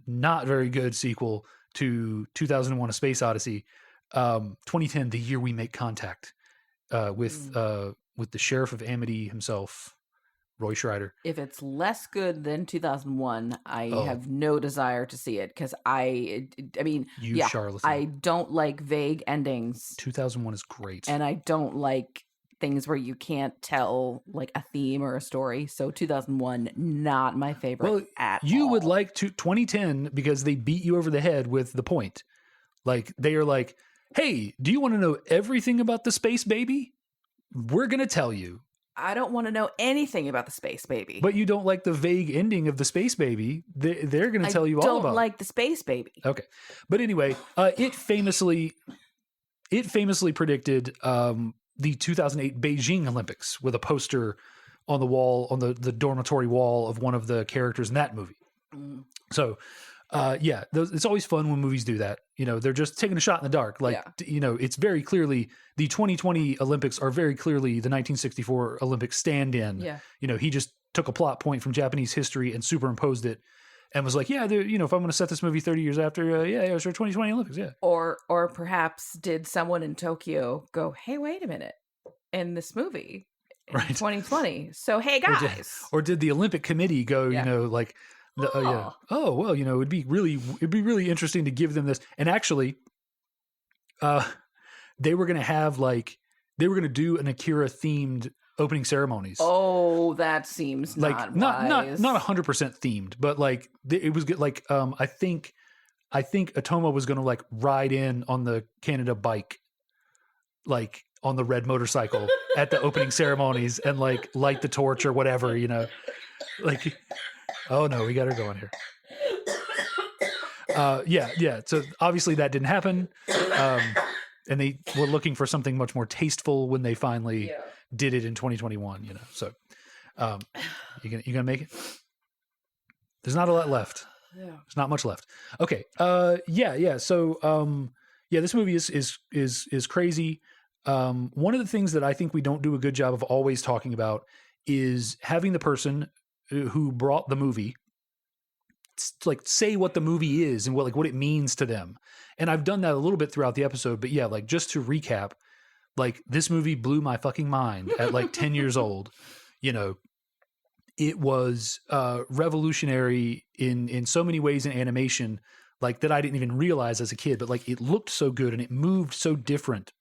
not very good sequel to 2001: A Space Odyssey. 2010, the year we make contact, with the sheriff of Amity himself, Roy Schreider. If it's less good than 2001, I have no desire to see it because charlatan. I don't like vague endings. 2001 is great, and I don't like things where you can't tell like a theme or a story. So 2001, not my favorite at all. You would like 2010 because they beat you over the head with the point. Like they are like, hey, do you want to know everything about the space baby? We're going to tell you. I don't want to know anything about the space baby. But you don't like the vague ending of the space baby. They're going to tell you all about it. I don't like the space baby. Okay. But anyway, it famously predicted the 2008 Beijing Olympics with a poster on the wall, on the dormitory wall of one of the characters in that movie. So, it's always fun when movies do that. They're just taking a shot in the dark. Like, it's very clearly the 2020 Olympics are very clearly the 1964 Olympic stand-in. Yeah. He just took a plot point from Japanese history and superimposed it and was like, if I'm going to set this movie 30 years after, sure, 2020 Olympics, yeah. Or perhaps did someone in Tokyo go, hey, wait a minute, in this movie, in 2020. So, hey, guys. Or did the Olympic Committee go, like, it'd be really interesting to give them this. And actually, they were going to do an Akira themed opening ceremonies. Oh, that seems like not 100% themed, but like it was good. Like, I think Atoma was going to like ride in on the Canada bike, like on the red motorcycle at the opening ceremonies and like light the torch or whatever, like, oh no, we got her going here. So obviously that didn't happen. And they were looking for something much more tasteful when they finally did it in 2021, So, you gonna make it? There's not a lot left. Yeah. There's not much left. Okay. So, this movie is crazy. One of the things that I think we don't do a good job of always talking about is having the person who brought the movie like say what the movie is and what it means to them. And I've done that a little bit throughout the episode, but like just to recap, like this movie blew my fucking mind at like 10 years old. It was revolutionary in so many ways in animation, like that I didn't even realize as a kid, but like it looked so good and it moved so different.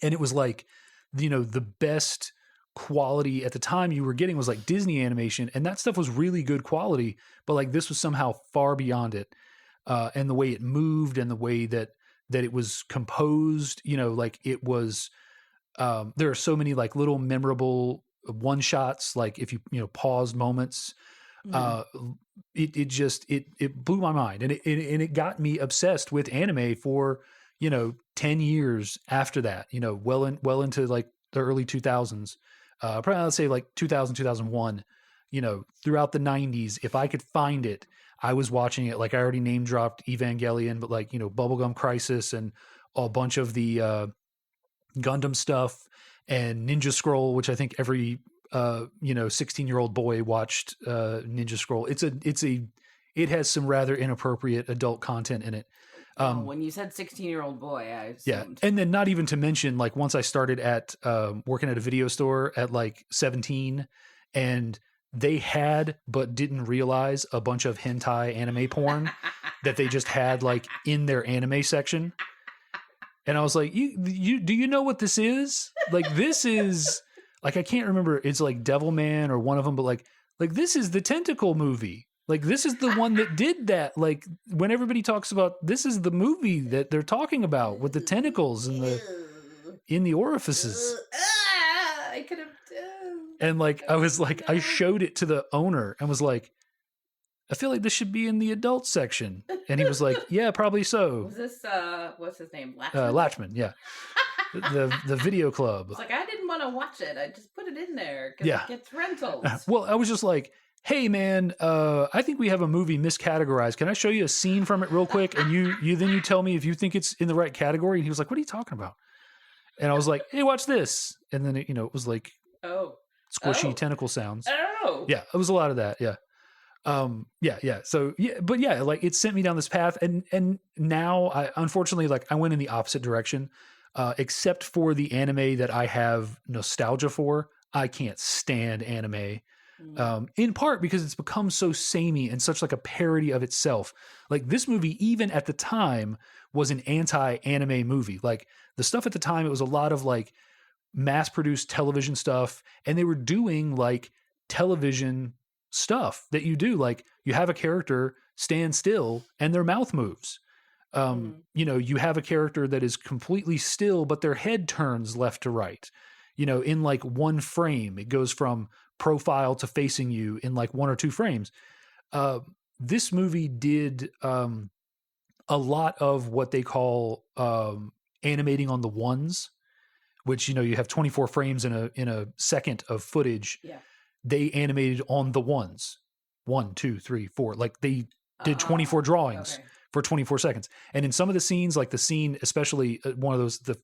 And it was like, the best quality at the time you were getting was like Disney animation, and that stuff was really good quality, but like this was somehow far beyond it. And the way it moved and the way that it was composed, like it was, there are so many like little memorable one shots, like if you paused moments, it blew my mind, and it got me obsessed with anime for 10 years after that, well into like the early 2000s, probably let's say like 2000, 2001, throughout the 90s, if I could find it, I was watching it. Like I already name dropped Evangelion, but like, Bubblegum Crisis and a bunch of the Gundam stuff and Ninja Scroll, which I think every 16-year-old boy watched Ninja Scroll. It has some rather inappropriate adult content in it. When you said 16-year-old boy, I assumed. Yeah. And then not even to mention, like once I started at working at a video store at like 17, and they had but didn't realize a bunch of hentai anime porn that they just had like in their anime section. And I was like, you do you know what this is? Like this is like, I can't remember, it's like Devilman or one of them, but like this is the tentacle movie. Like this is the one that did that. Like when everybody talks about, this is the movie that they're talking about with the tentacles and in the orifices. I could have. And like, I was like, I showed it to the owner and was like, I feel like this should be in the adult section. And he was like, yeah, probably so. Was this, what's his name? Latchman? Latchman, yeah. the video club. It's like, I didn't want to watch it. I just put it in there because Yeah. it gets rentals. Well, I was just like, hey man, I think we have a movie miscategorized. Can I show you a scene from it real quick? And you tell me if you think it's in the right category. And he was like, what are you talking about? And I was like, hey, watch this. And then it was like, squishy tentacle sounds. Oh, Yeah, it was a lot of that. Yeah. Yeah. So yeah, but yeah, like it sent me down this path. And now I, unfortunately, like I went in the opposite direction, except for the anime that I have nostalgia for. I can't stand anime. In part because it's become so samey and such like a parody of itself. Like this movie, even at the time, was an anti-anime movie. Like the stuff at the time, it was a lot of like mass-produced television stuff, and they were doing like television stuff that you do. Like you have a character stand still and their mouth moves. You have a character that is completely still, but their head turns left to right. In like one frame, it goes from profile to facing you in like 1 or 2 frames. This movie did a lot of what they call animating on the ones, which you have 24 frames in a second of footage. Yeah. They animated on the ones, 1, 2, 3, 4. Like they did 24 drawings for 24 seconds. And in some of the scenes, like the scene, especially one of those, the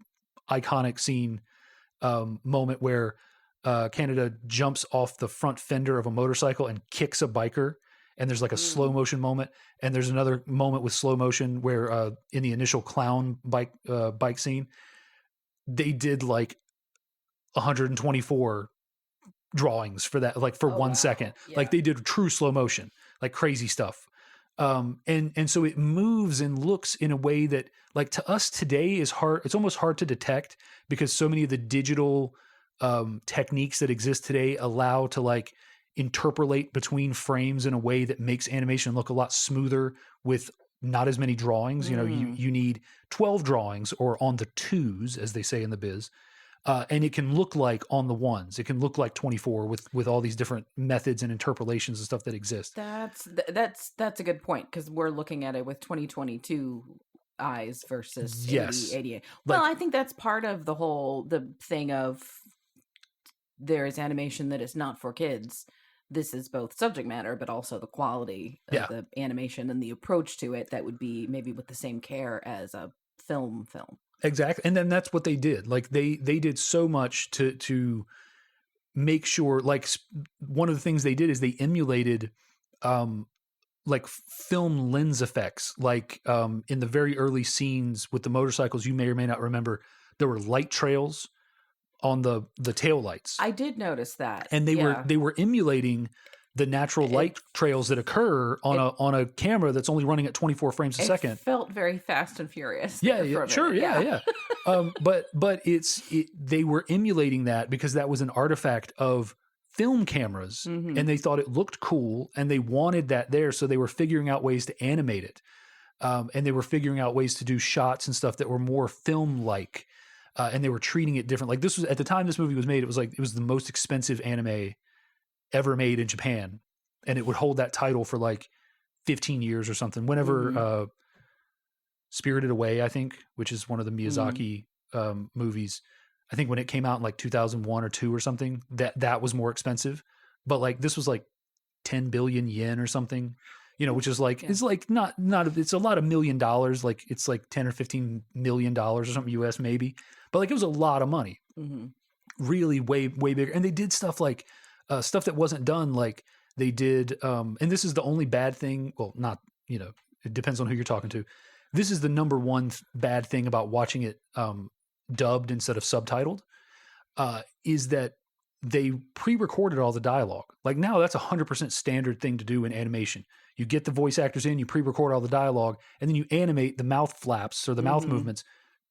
iconic scene moment where Canada jumps off the front fender of a motorcycle and kicks a biker, and there's like a slow motion moment, and there's another moment with slow motion where in the initial clown bike scene, they did like 124 drawings for that, like for 1 second. Yeah. Like they did true slow motion, like crazy stuff. And so it moves and looks in a way that, like, to us today is hard. It's almost hard to detect because so many of the digital techniques that exist today allow to like interpolate between frames in a way that makes animation look a lot smoother with not as many drawings. You need 12 drawings, or on the 2s, as they say in the biz. And it can look like on the 1s. It can look like 24 with all these different methods and interpolations and stuff that exist. That's a good point, because we're looking at it with 2022 eyes versus 88. Well, I think that's part of the thing of there is animation that is not for kids. This is both subject matter, but also the quality of the animation and the approach to it that would be maybe with the same care as a film. Exactly. And then that's what they did. Like they did so much to make sure, like one of the things they did is they emulated like film lens effects. Like in the very early scenes with the motorcycles, you may or may not remember, there were light trails on the tail lights. I did notice that. And they were emulating the natural light trails that occur on a camera that's only running at 24 frames a second. It felt very Fast and Furious. Yeah, sure, yeah. But they were emulating that because that was an artifact of film cameras, and they thought it looked cool, and they wanted that there, so they were figuring out ways to animate it, and they were figuring out ways to do shots and stuff that were more film-like, and they were treating it different. Like this was, at the time this movie was made, it was the most expensive anime ever made in Japan, and it would hold that title for like 15 years or something. Whenever Spirited Away, I think, which is one of the Miyazaki movies, I think when it came out in like 2001 or 2 or something, that was more expensive. But like this was like 10 billion yen or something, which is like, it's like not, it's a lot of $1 million. Like it's like 10 or $15 million or something US maybe, but like it was a lot of money, really way, way bigger. And they did stuff like stuff that wasn't done. Like they did, and this is the only bad thing. Well, not, it depends on who you're talking to. This is the number one bad thing about watching it dubbed instead of subtitled, is that they pre-recorded all the dialogue. Like now that's 100% standard thing to do in animation. You get the voice actors in, you pre-record all the dialogue, and then you animate the mouth flaps or the mouth movements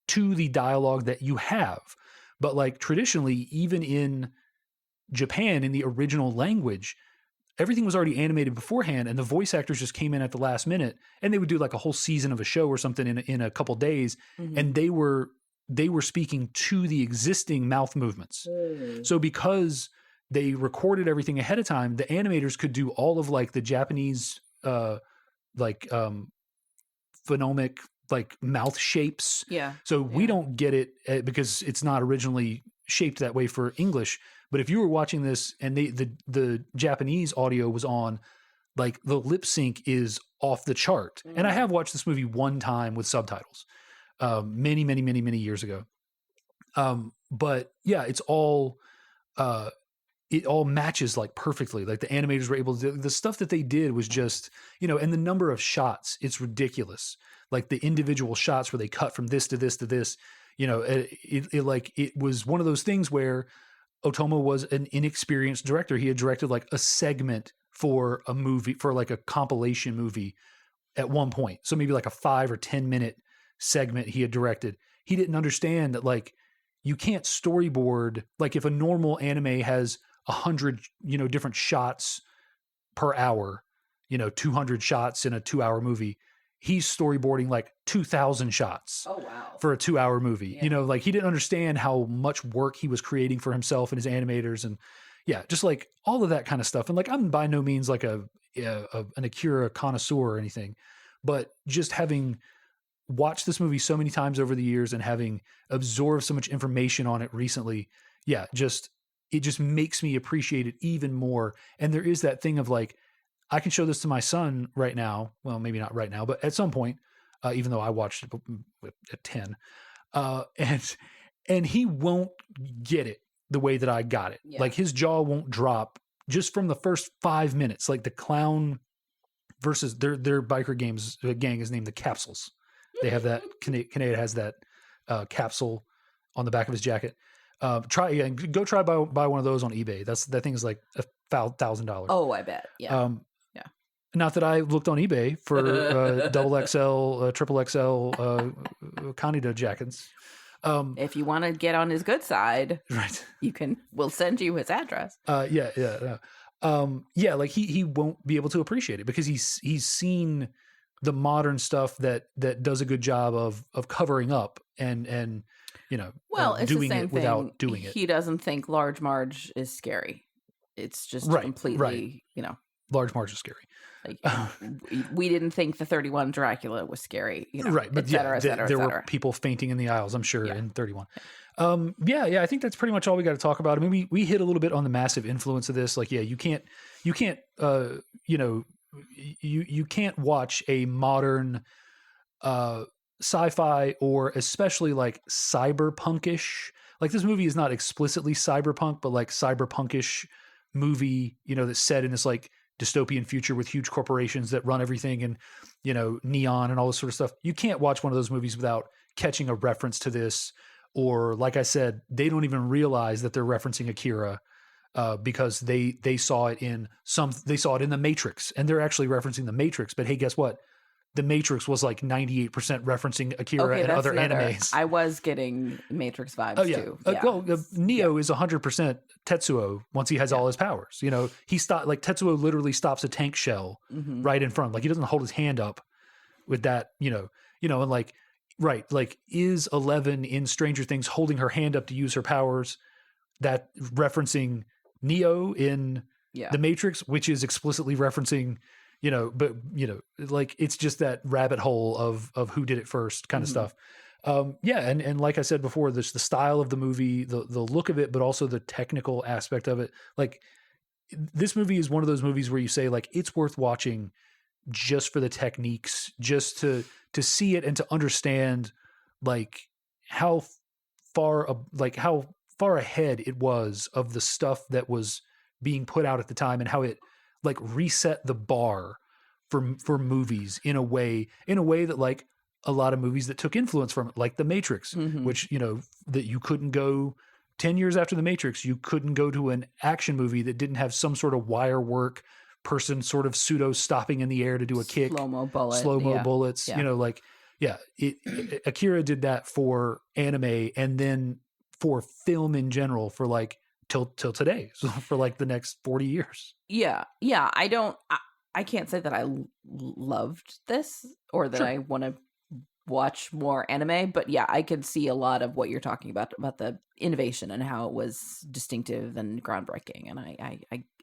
to the dialogue that you have. But like traditionally, even in Japan, in the original language, everything was already animated beforehand, and the voice actors just came in at the last minute, and they would do like a whole season of a show or something in a couple days, and they were speaking to the existing mouth movements. So because they recorded everything ahead of time, the animators could do all of like the Japanese phonomic like mouth shapes. Yeah. So we don't get it because it's not originally shaped that way for English. But if you were watching this and the Japanese audio was on, like the lip sync is off the chart. And I have watched this movie one time with subtitles, many, many, many, many years ago. But yeah, it's all, it all matches like perfectly. Like the animators were able to do the stuff that they did was just, and the number of shots, it's ridiculous. Like the individual shots where they cut from this to this to this, it was one of those things where Otomo was an inexperienced director. He had directed like a segment for a movie, for like a compilation movie at one point. So maybe like a 5 or 10 minute segment he had directed. He didn't understand that like you can't storyboard. Like if a normal anime has 100, different shots per hour, 200 shots in a 2-hour movie, he's storyboarding like 2,000 shots. Oh, wow. For a 2-hour movie. Yeah. Like he didn't understand how much work he was creating for himself and his animators, and just like all of that kind of stuff. And like I'm by no means like an Akira connoisseur or anything, but just having watched this movie so many times over the years and having absorbed so much information on it recently, it just makes me appreciate it even more. And there is that thing of like, I can show this to my son right now. Well, maybe not right now, but at some point, even though I watched it at 10, and he won't get it the way that I got it. Yeah. Like his jaw won't drop just from the first 5 minutes. Like the clown versus their biker gang is named the Capsules. They have that. Kaneda has that capsule on the back of his jacket. Go try buy one of those on eBay. That thing is like $1,000. Oh, I bet. Yeah. Not that I looked on eBay for double XL, triple XL Kaneda jackets. If you want to get on his good side, right? We'll send you his address. Like he won't be able to appreciate it because he's seen the modern stuff that does a good job of covering up and it's doing the same it without doing it. He doesn't think Large Marge is scary. It's just completely, Large Marge is scary. Like, we didn't think the 31 Dracula was scary, right? But et cetera, et cetera, there et cetera. were people fainting in the aisles, I'm sure, in 31. I think that's pretty much all we got to talk about. I mean, we hit a little bit on the massive influence of this. Like, you can't, you can't watch a modern sci-fi or especially like cyberpunkish. Like this movie is not explicitly cyberpunk, but like cyberpunkish movie, that's set in this like dystopian future with huge corporations that run everything and, neon and all this sort of stuff. You can't watch one of those movies without catching a reference to this. Or like I said, they don't even realize that they're referencing Akira because they saw it in The Matrix, and they're actually referencing The Matrix. But hey, guess what? The Matrix was like 98% referencing Akira and other animes. I was getting Matrix vibes too. Yeah. Neo is 100% Tetsuo once he has all his powers. He Tetsuo literally stops a tank shell right in front. Like he doesn't hold his hand up with that, and like, right. Like is 11 in Stranger Things holding her hand up to use her powers, that referencing Neo in The Matrix, which is explicitly referencing, like it's just that rabbit hole of who did it first kind of stuff. And like I said before, there's the style of the movie, the look of it, but also the technical aspect of it. Like this movie is one of those movies where you say like it's worth watching just for the techniques, just to see it and to understand like how far ahead it was of the stuff that was being put out at the time, and how it like reset the bar for movies in a way that like a lot of movies that took influence from it, like The Matrix, which, you know, that you couldn't go 10 years after The Matrix, you couldn't go to an action movie that didn't have some sort of wire work person sort of pseudo stopping in the air to do a kick, slow-mo bullets, Yeah. you know, like, yeah, Akira did that for anime and then for film in general for like till today. So for like the next 40 years. Yeah. I can't say that I loved this or that Sure. I want to watch more anime, but yeah, I could see a lot of what you're talking about the innovation and how it was distinctive and groundbreaking, and I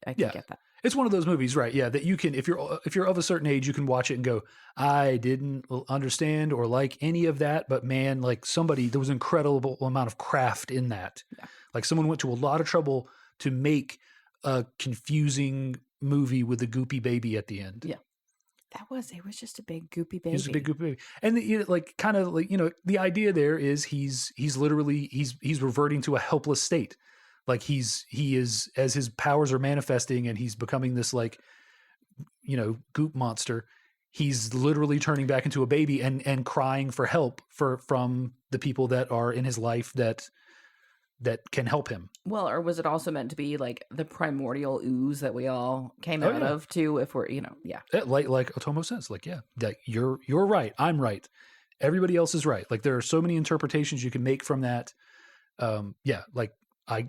can get that. It's one of those movies, right? Yeah, that you can, if you're of a certain age, you can watch it and go, I didn't understand or like any of that, but man, like there was an incredible amount of craft in that. Yeah. Like someone went to a lot of trouble to make a confusing movie with a goopy baby at the end. Yeah. It was just a big goopy baby. He's a big goopy baby. And like kind of like, you know, the idea there is he's literally he's reverting to a helpless state. Like he is, as his powers are manifesting and he's becoming this like, you know, goop monster, he's literally turning back into a baby and crying for help from the people that are in his life that can help him. Well, or was it also meant to be like the primordial ooze that we all came out of too, if we're, you know, like Otomo says, like, yeah, that you're right, I'm right, everybody else is right. Like there are so many interpretations you can make from that. Like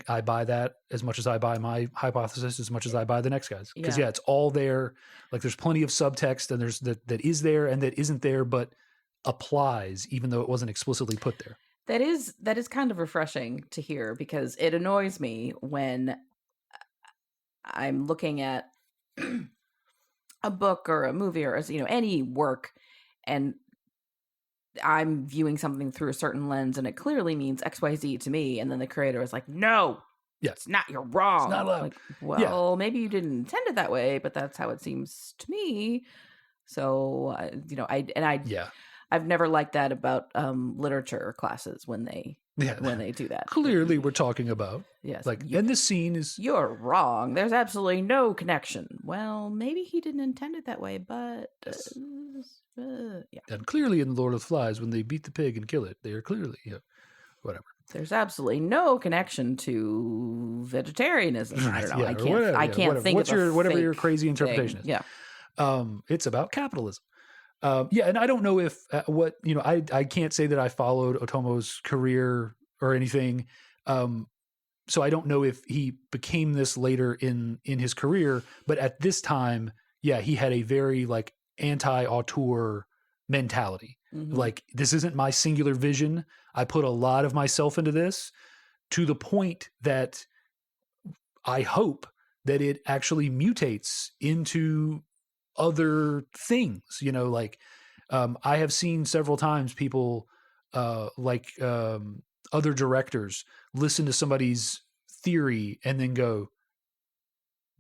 I buy that as much as I buy my hypothesis, as much as I buy the next guy's. Because it's all there. Like there's plenty of subtext, and there's that is there and that isn't there, but applies even though it wasn't explicitly put there. That is kind of refreshing to hear, because it annoys me when I'm looking at a book or a movie or, you know, any work, and I'm viewing something through a certain lens and it clearly means XYZ to me, and then the creator is like, no, it's not, you're wrong. It's not allowed. Like, well, maybe you didn't intend it that way, but that's how it seems to me. So, you know, I've never liked that about literature classes when they do that. Clearly we're talking about, yes, like, and this scene is, you're wrong, there's absolutely no connection. Well, maybe he didn't intend it that way, but and clearly in The Lord of the Flies, when they beat the pig and kill it, they are clearly, whatever. There's absolutely no connection to vegetarianism. I don't know. I can't think what's of whatever your crazy interpretation is. Yeah. It's about capitalism. And I don't know if I can't say that I followed Otomo's career or anything. So I don't know if he became this later in his career, but at this time, he had a very like anti-auteur mentality. Mm-hmm. Like, this isn't my singular vision. I put a lot of myself into this, to the point that I hope that it actually mutates into other things, like I have seen several times people other directors listen to somebody's theory and then go,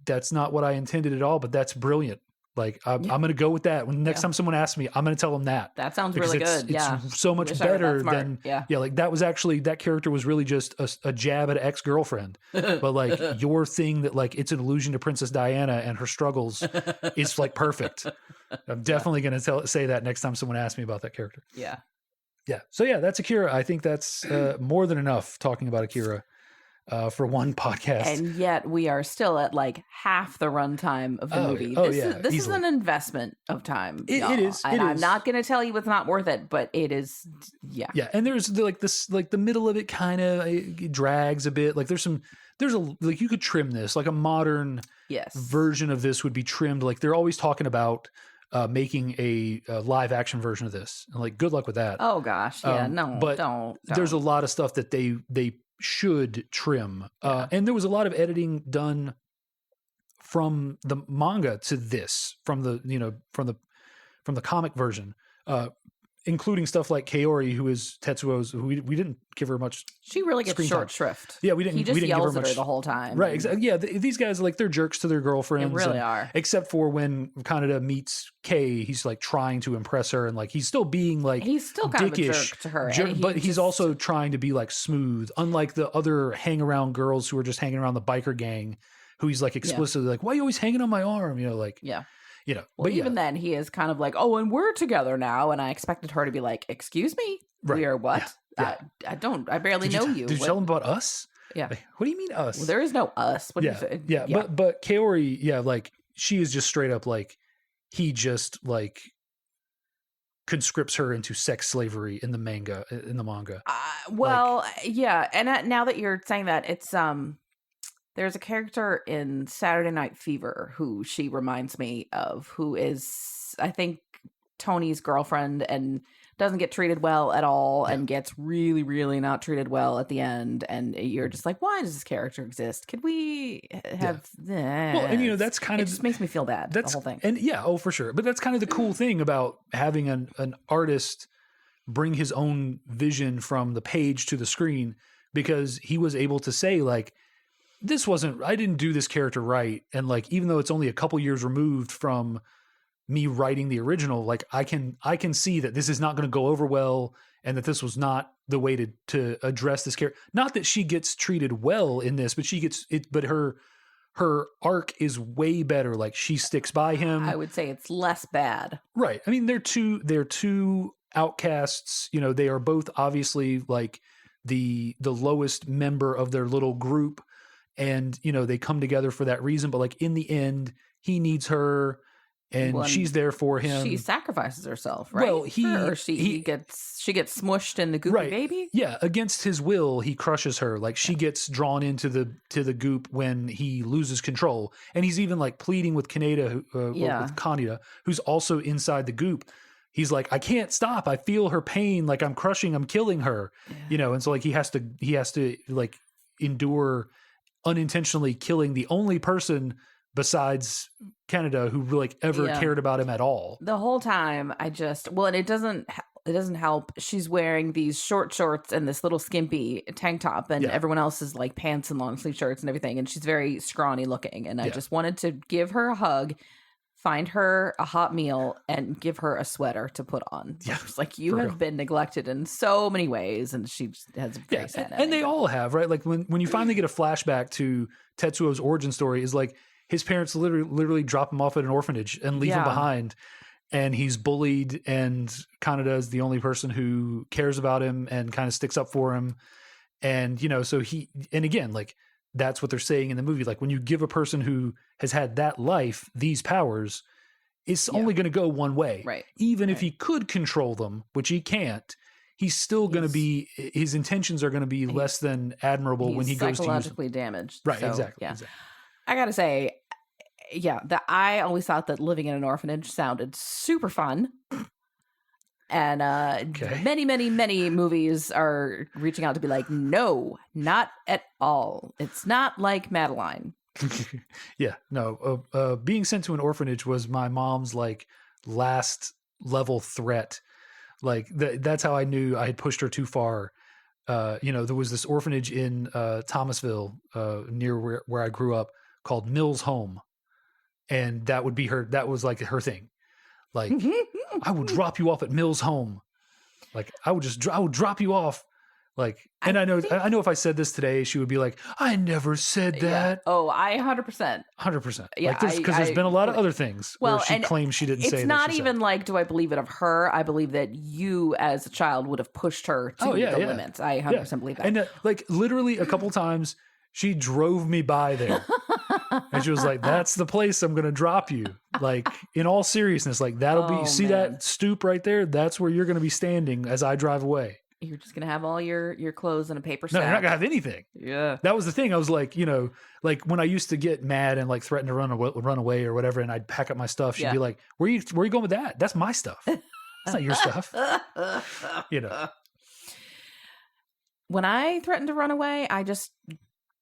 that's not what I intended at all, but that's brilliant. Like, I'm going to go with that. When next time someone asks me, I'm going to tell them that. That sounds really good. It's so much better than, like that was actually, that character was really just a jab at an ex-girlfriend. But like your thing that like, it's an allusion to Princess Diana and her struggles is like perfect. I'm definitely going to say that next time someone asks me about that character. Yeah. Yeah. So that's Akira. I think that's more than enough talking about Akira. For one podcast. And yet we are still at like half the runtime of the movie. This is an investment of time. It is. I'm not going to tell you it's not worth it, but it is. Yeah. Yeah. And there's the middle of it kind of drags a bit. Like you could trim this, like a modern version of this would be trimmed. Like they're always talking about making a live action version of this. And like, good luck with that. Oh gosh. Yeah. But don't. There's a lot of stuff that they should trim. And there was a lot of editing done from the manga to this, from the comic version. including stuff like Kaori, who is Tetsuo's, who we didn't give her much. She really gets screen short time. shrift. Yeah, we didn't. He just we didn't give yells her at her much the whole time. Right, and exactly. Yeah, these guys like they're jerks to their girlfriends. They really and- are. Except for when Kaneda meets Kei, he's like trying to impress her, and like he's still being like He's still kind of a dickish, jerk to her. jerk, and but he's just- also trying to be like smooth, unlike the other hang around girls who are just hanging around the biker gang, who he's like explicitly like, "Why are you always hanging on my arm?" You know, like Yeah. you know. Well, but even then, he is kind of like, oh, and we're together now. And I expected her to be like, excuse me? Right. We are what? Yeah. I barely know you. Did you What- tell him about us? Yeah. Like, what do you mean us? Well, there is no us. What yeah, do you say? yeah, but Kaori, yeah, like she is just straight up like he just like conscripts her into sex slavery in the manga. Yeah, and now that you're saying that, it's there's a character in Saturday Night Fever who she reminds me of, who is, I think, Tony's girlfriend and doesn't get treated well at all and gets really, really not treated well at the end. And you're just like, why does this character exist? Could we have Well, and you know, that's kind it of just makes me feel bad. that's the whole thing. And yeah, oh for sure. But that's kind of the cool thing about having an artist bring his own vision from the page to the screen, because he was able to say like, I didn't do this character right. And like, even though it's only a couple years removed from me writing the original, like I can see that this is not going to go over well, and that this was not the way to address this character. Not that she gets treated well in this, but she gets it. But her arc is way better. Like she sticks by him. I would say it's less bad. Right. I mean, they're two outcasts. You know, they are both obviously like the lowest member of their little group, and you know they come together for that reason. But like in the end, he needs her. And she's there for him. She sacrifices herself, right? Well, she gets smushed in the goopy baby. Yeah, against his will, he crushes her. Like she gets drawn into the goop when he loses control, and he's even like pleading with Kaneda, with Kaneda, who's also inside the goop. He's like, I can't stop. I feel her pain. Like I'm killing her. Yeah. You know, and so like he has to like endure unintentionally killing the only person besides Kaneda who like ever cared about him at all. The whole time and it doesn't help. She's wearing these short shorts and this little skimpy tank top, and everyone else is like pants and long sleeve shirts and everything, and she's very scrawny looking, and I just wanted to give her a hug, find her a hot meal, and give her a sweater to put on. Yeah, it's like, you have been neglected in so many ways, and she just has a very sad ending. And they all have, right? Like when you finally get a flashback to Tetsuo's origin story, is like his parents literally drop him off at an orphanage and leave him behind, and he's bullied, and Kaneda is the only person who cares about him and kind of sticks up for him. And, you know, so and again, like that's what they're saying in the movie. Like when you give a person who has had that life these powers, it's only going to go one way. Right. Even if he could control them, which he can't, he's still going to be, his intentions are going to be less than admirable when he goes to use them. Psychologically damaged. Right, so, exactly. I gotta say, I always thought that living in an orphanage sounded super fun. And many, many, many movies are reaching out to be like, no, not at all. It's not like Madeline. Yeah, no. Being sent to an orphanage was my mom's like last level threat. Like that's how I knew I had pushed her too far. You know, there was this orphanage in Thomasville, near where I grew up, called Mills Home, and that would be that was like her thing. Like I would drop you off at Mills Home. Like I would drop you off. Like, and I know if I said this today, she would be like, I never said that. Yeah. Oh, I 100%. 100%. Yeah, like because there's been a lot of other things where she claims she didn't say that. It's not even like, do I believe it of her? I believe that you as a child would have pushed her to the limits. I 100% believe that. And like literally a couple times she drove me by there. And she was like, that's the place I'm going to drop you. Like, in all seriousness, like that'll be, see that stoop right there? That's where you're going to be standing as I drive away. You're just going to have all your clothes in a paper sack. No, you're not going to have anything. Yeah. That was the thing. I was like, you know, like when I used to get mad and like threaten to run away or whatever, and I'd pack up my stuff, she'd be like, where are you going with that? That's my stuff. That's not your stuff. You know. When I threatened to run away, I just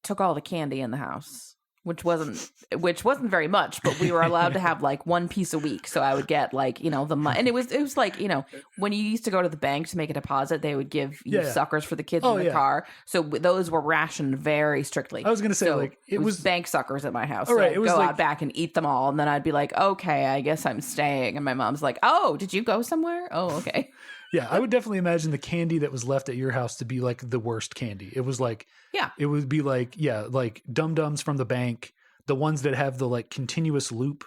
took all the candy in the house. which wasn't very much, but we were allowed to have like one piece a week. So I would get like, you know, and it was like, you know, when you used to go to the bank to make a deposit, they would give you suckers for the kids in the car. So those were rationed very strictly. I was going to say, so like, it was bank suckers at my house. All right, so I'd go out back and eat them all. And then I'd be like, okay, I guess I'm staying. And my mom's like, oh, did you go somewhere? Oh, okay. Yeah, I would definitely imagine the candy that was left at your house to be like the worst candy. It was like, it would be like, like Dum-Dums from the bank, the ones that have the like continuous loop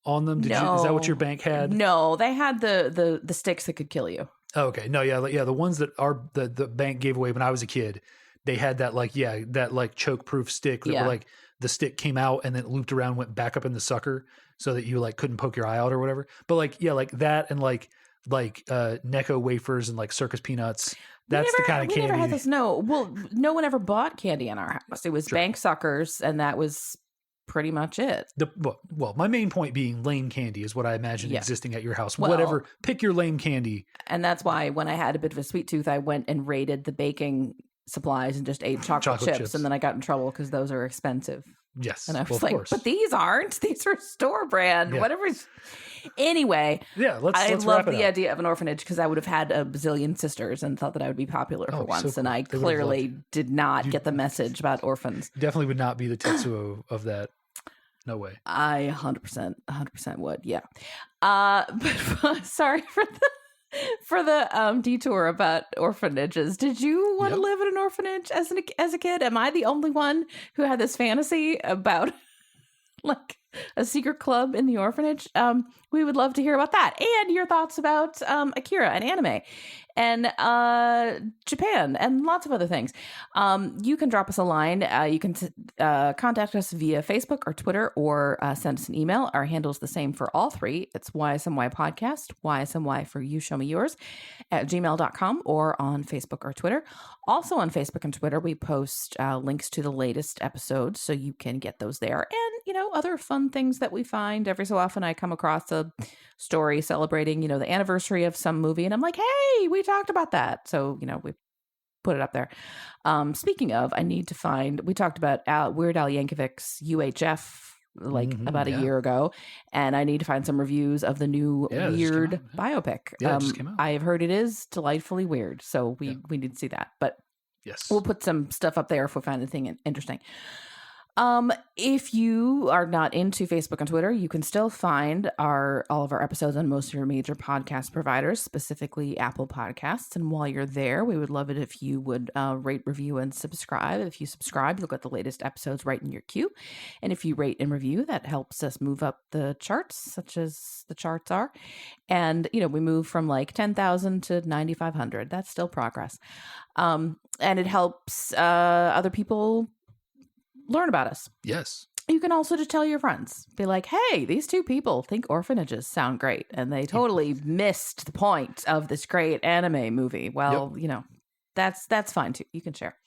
on them. Is that what your bank had? No, they had the sticks that could kill you. Oh, okay. No, yeah, the ones that the bank gave away when I was a kid, they had that like, that like choke proof stick that were like the stick came out and then it looped around, went back up in the sucker so that you like couldn't poke your eye out or whatever. But like, like that and like Necco wafers and like circus peanuts. That's the kind of candy. We never had this. No one ever bought candy in our house. It was bank suckers, and that was pretty much it. Well, my main point being lame candy is what I imagine existing at your house. Whatever, pick your lame candy. And that's why when I had a bit of a sweet tooth, I went and raided the baking supplies and just ate chocolate chips. And then I got in trouble because those are expensive. Yes. And I was like, but these aren't. These are store brand. Yeah. Whatever's. Anyway. Yeah, let's I wrap love it the up. idea of an orphanage because I would have had a bazillion sisters and thought that I would be popular for once. So cool. And I clearly did not get the message about orphans. Definitely would not be the Tetsuo of that. No way. I 100% would. Yeah. But sorry for the detour about orphanages. Did you want to live in an orphanage as a kid? Am I the only one who had this fantasy about like a secret club in the orphanage? We would love to hear about that and your thoughts about Akira and anime and Japan and lots of other things. You can drop us a line. You can contact us via Facebook or Twitter or send us an email. Our handle is the same for all three. It's YSMY Podcast, YSMY for You Show Me Yours at gmail.com or on Facebook or Twitter. Also on Facebook and Twitter, we post links to the latest episodes so you can get those there. And, you know, other fun things that we find. Every so often I come across a story celebrating, you know, the anniversary of some movie. And I'm like, hey, we talked about that. So, you know, we put it up there. Speaking of, I need to find, we talked about Weird Al Yankovic's UHF about a year ago. And I need to find some reviews of the new Weird biopic. Yeah, it just came out. I have heard it is delightfully weird. So we need to see that. But yes, we'll put some stuff up there if we find anything interesting. If you are not into Facebook and Twitter, you can still find all of our episodes on most of your major podcast providers, specifically Apple Podcasts. And while you're there, we would love it if you would rate, review, and subscribe. If you subscribe, you'll get the latest episodes right in your queue. And if you rate and review, that helps us move up the charts, such as the charts are. And, you know, we move from like 10,000 to 9,500. That's still progress. And it helps other people learn about us. Yes. You can also just tell your friends. Be like, hey, these two people think orphanages sound great. And they totally missed the point of this great anime movie. Well, you know, that's fine too. You can share.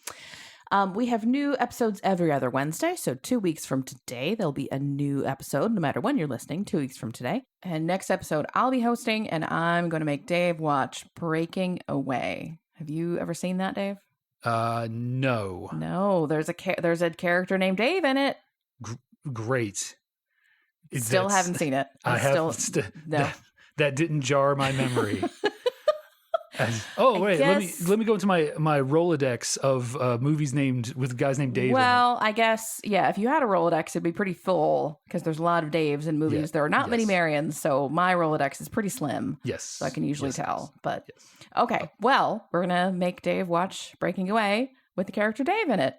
We have new episodes every other Wednesday. So 2 weeks from today, there'll be a new episode, no matter when you're listening, 2 weeks from today. And next episode, I'll be hosting and I'm going to make Dave watch Breaking Away. Have you ever seen that, Dave? No. There's a character named Dave in it. Great. Still haven't seen it. No. That didn't jar my memory. Let me go into my Rolodex of movies with guys named Dave. Well, I guess if you had a Rolodex, it'd be pretty full because there's a lot of Daves in movies. Yeah, there are not many Marions, so my Rolodex is pretty slim. Yes, so I can usually tell. But okay, well, we're gonna make Dave watch Breaking Away with the character Dave in it.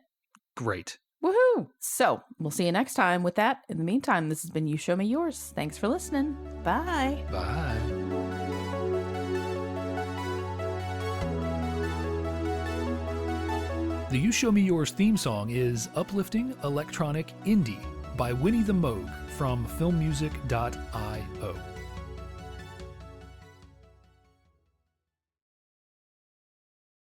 Great. Woohoo! So we'll see you next time with that. In the meantime, this has been You Show Me Yours. Thanks for listening. Bye. Bye. The You Show Me Yours theme song is Uplifting Electronic Indie by Winnie the Moog from filmmusic.io.